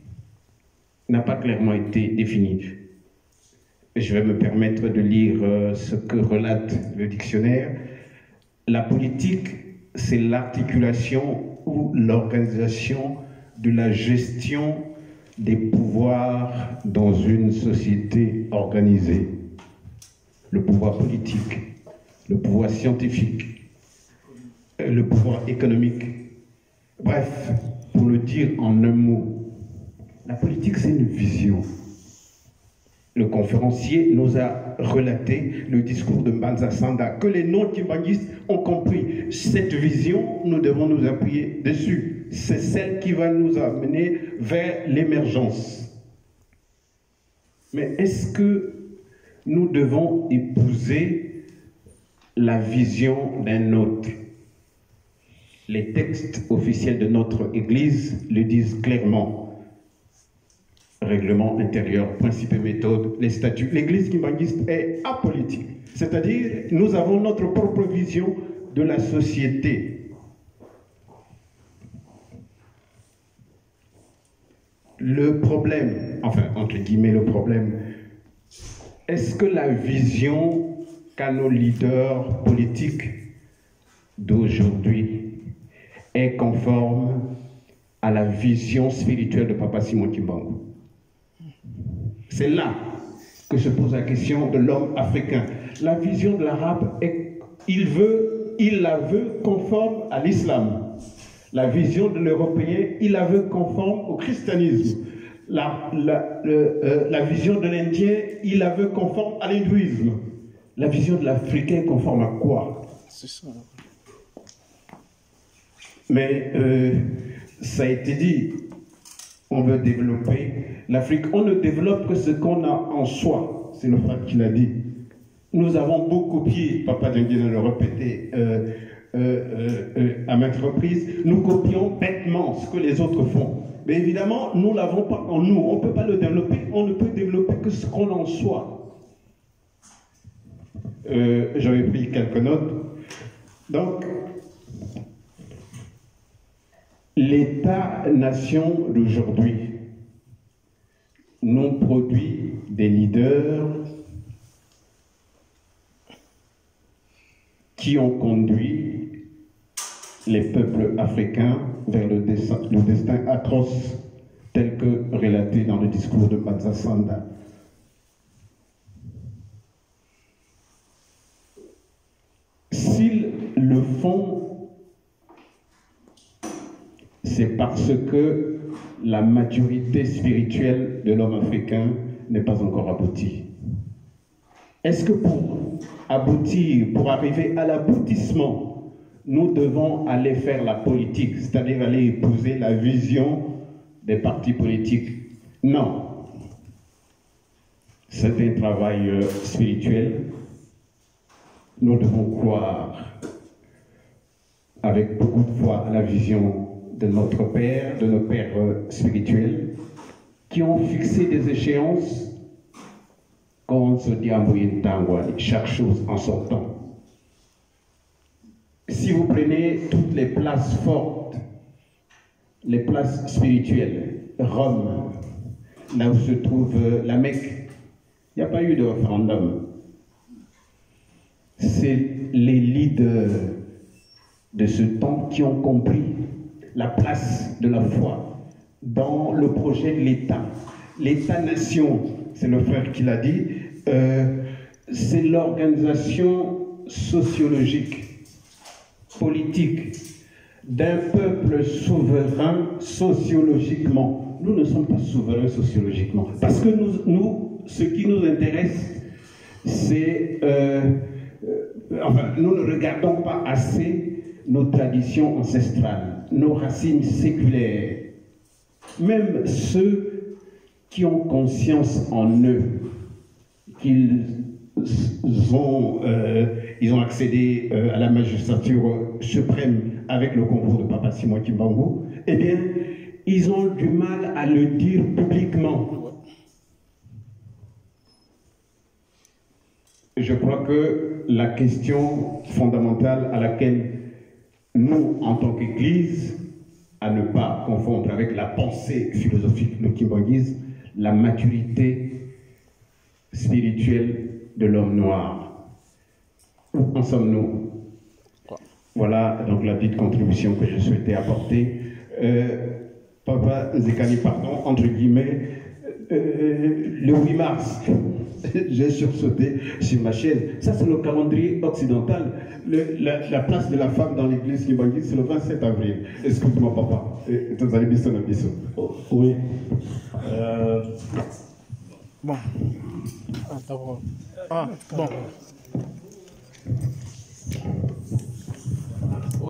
n'a pas clairement été défini. Je vais me permettre de lire ce que relate le dictionnaire. La politique, c'est l'articulation ou l'organisation de la gestion des pouvoirs dans une société organisée. Le pouvoir politique, le pouvoir scientifique, le pouvoir économique. Bref, pour le dire en un mot, la politique, c'est une vision. Le conférencier nous a relaté le discours de Mbanza Sanda, que les non-kimbanguistes ont compris. Cette vision, nous devons nous appuyer dessus. C'est celle qui va nous amener vers l'émergence. Mais est-ce que nous devons épouser la vision d'un autre? Les textes officiels de notre Église le disent clairement. Règlement intérieur, principes et méthodes, les statuts. L'Église kimbanguiste est apolitique. C'est-à-dire, nous avons notre propre vision de la société. Le problème, enfin, entre guillemets, le problème, est-ce que la vision qu'a nos leaders politiques d'aujourd'hui est conforme à la vision spirituelle de Papa Simon Kimbangu? C'est là que se pose la question de l'homme africain. La vision de l'arabe, il la veut conforme à l'islam. La vision de l'européen, il la veut conforme au christianisme. La vision de l'indien, il la veut conforme à l'hindouisme. La vision de l'africain conforme à quoi? C'est ça. Mais ça a été dit, on veut développer l'Afrique. On ne développe que ce qu'on a en soi. C'est le frère qui l'a dit. Nous avons beaucoup copié, Papa Dengine le répétait à maintes reprises, nous copions bêtement ce que les autres font. Mais évidemment, nous ne l'avons pas en nous. On ne peut pas le développer. On ne peut développer que ce qu'on a en soi. J'avais pris quelques notes. Donc, l'État-nation d'aujourd'hui nous produit des leaders qui ont conduit les peuples africains vers le destin atroce tel que relaté dans le discours de Mansa Sanda. S'ils le font, c'est parce que la maturité spirituelle de l'homme africain n'est pas encore aboutie. Est-ce que pour aboutir, pour arriver à l'aboutissement, nous devons aller faire la politique, c'est-à-dire aller épouser la vision des partis politiques? Non. C'est un travail spirituel. Nous devons croire avec beaucoup de foi à la vision de notre Père, de nos pères spirituels, qui ont fixé des échéances, comme on se dit en moyen temps, chaque chose en son temps. Si vous prenez toutes les places fortes, les places spirituelles, Rome, là où se trouve la Mecque, il n'y a pas eu de référendum. C'est les leaders de ce temps qui ont compris la place de la foi dans le projet de l'État. L'État-nation, c'est le frère qui l'a dit, c'est l'organisation sociologique, politique d'un peuple souverain sociologiquement. Nous ne sommes pas souverains sociologiquement. Parce que nous ce qui nous intéresse, c'est... enfin, nous ne regardons pas assez nos traditions ancestrales, nos racines séculaires. Même ceux qui ont conscience en eux qu'ils ont accédé à la magistrature suprême avec le concours de Papa Simon Kimbangu, eh bien, ils ont du mal à le dire publiquement. Je crois que la question fondamentale à laquelle nous, en tant qu'Église, à ne pas confondre avec la pensée philosophique de Kimbanguisme, la maturité spirituelle de l'homme noir. Où en sommes-nous? Voilà donc la petite contribution que je souhaitais apporter. Papa Zekani, pardon, entre guillemets, le 8 mars, j'ai sursauté sur ma chaise. Ça, c'est le calendrier occidental. La place de la femme dans l'église kimbanguiste, c'est le 27 avril. Excuse-moi, papa. Vous allez bien sonner, oui. Bon. Ah, d'abord. Ah, bon.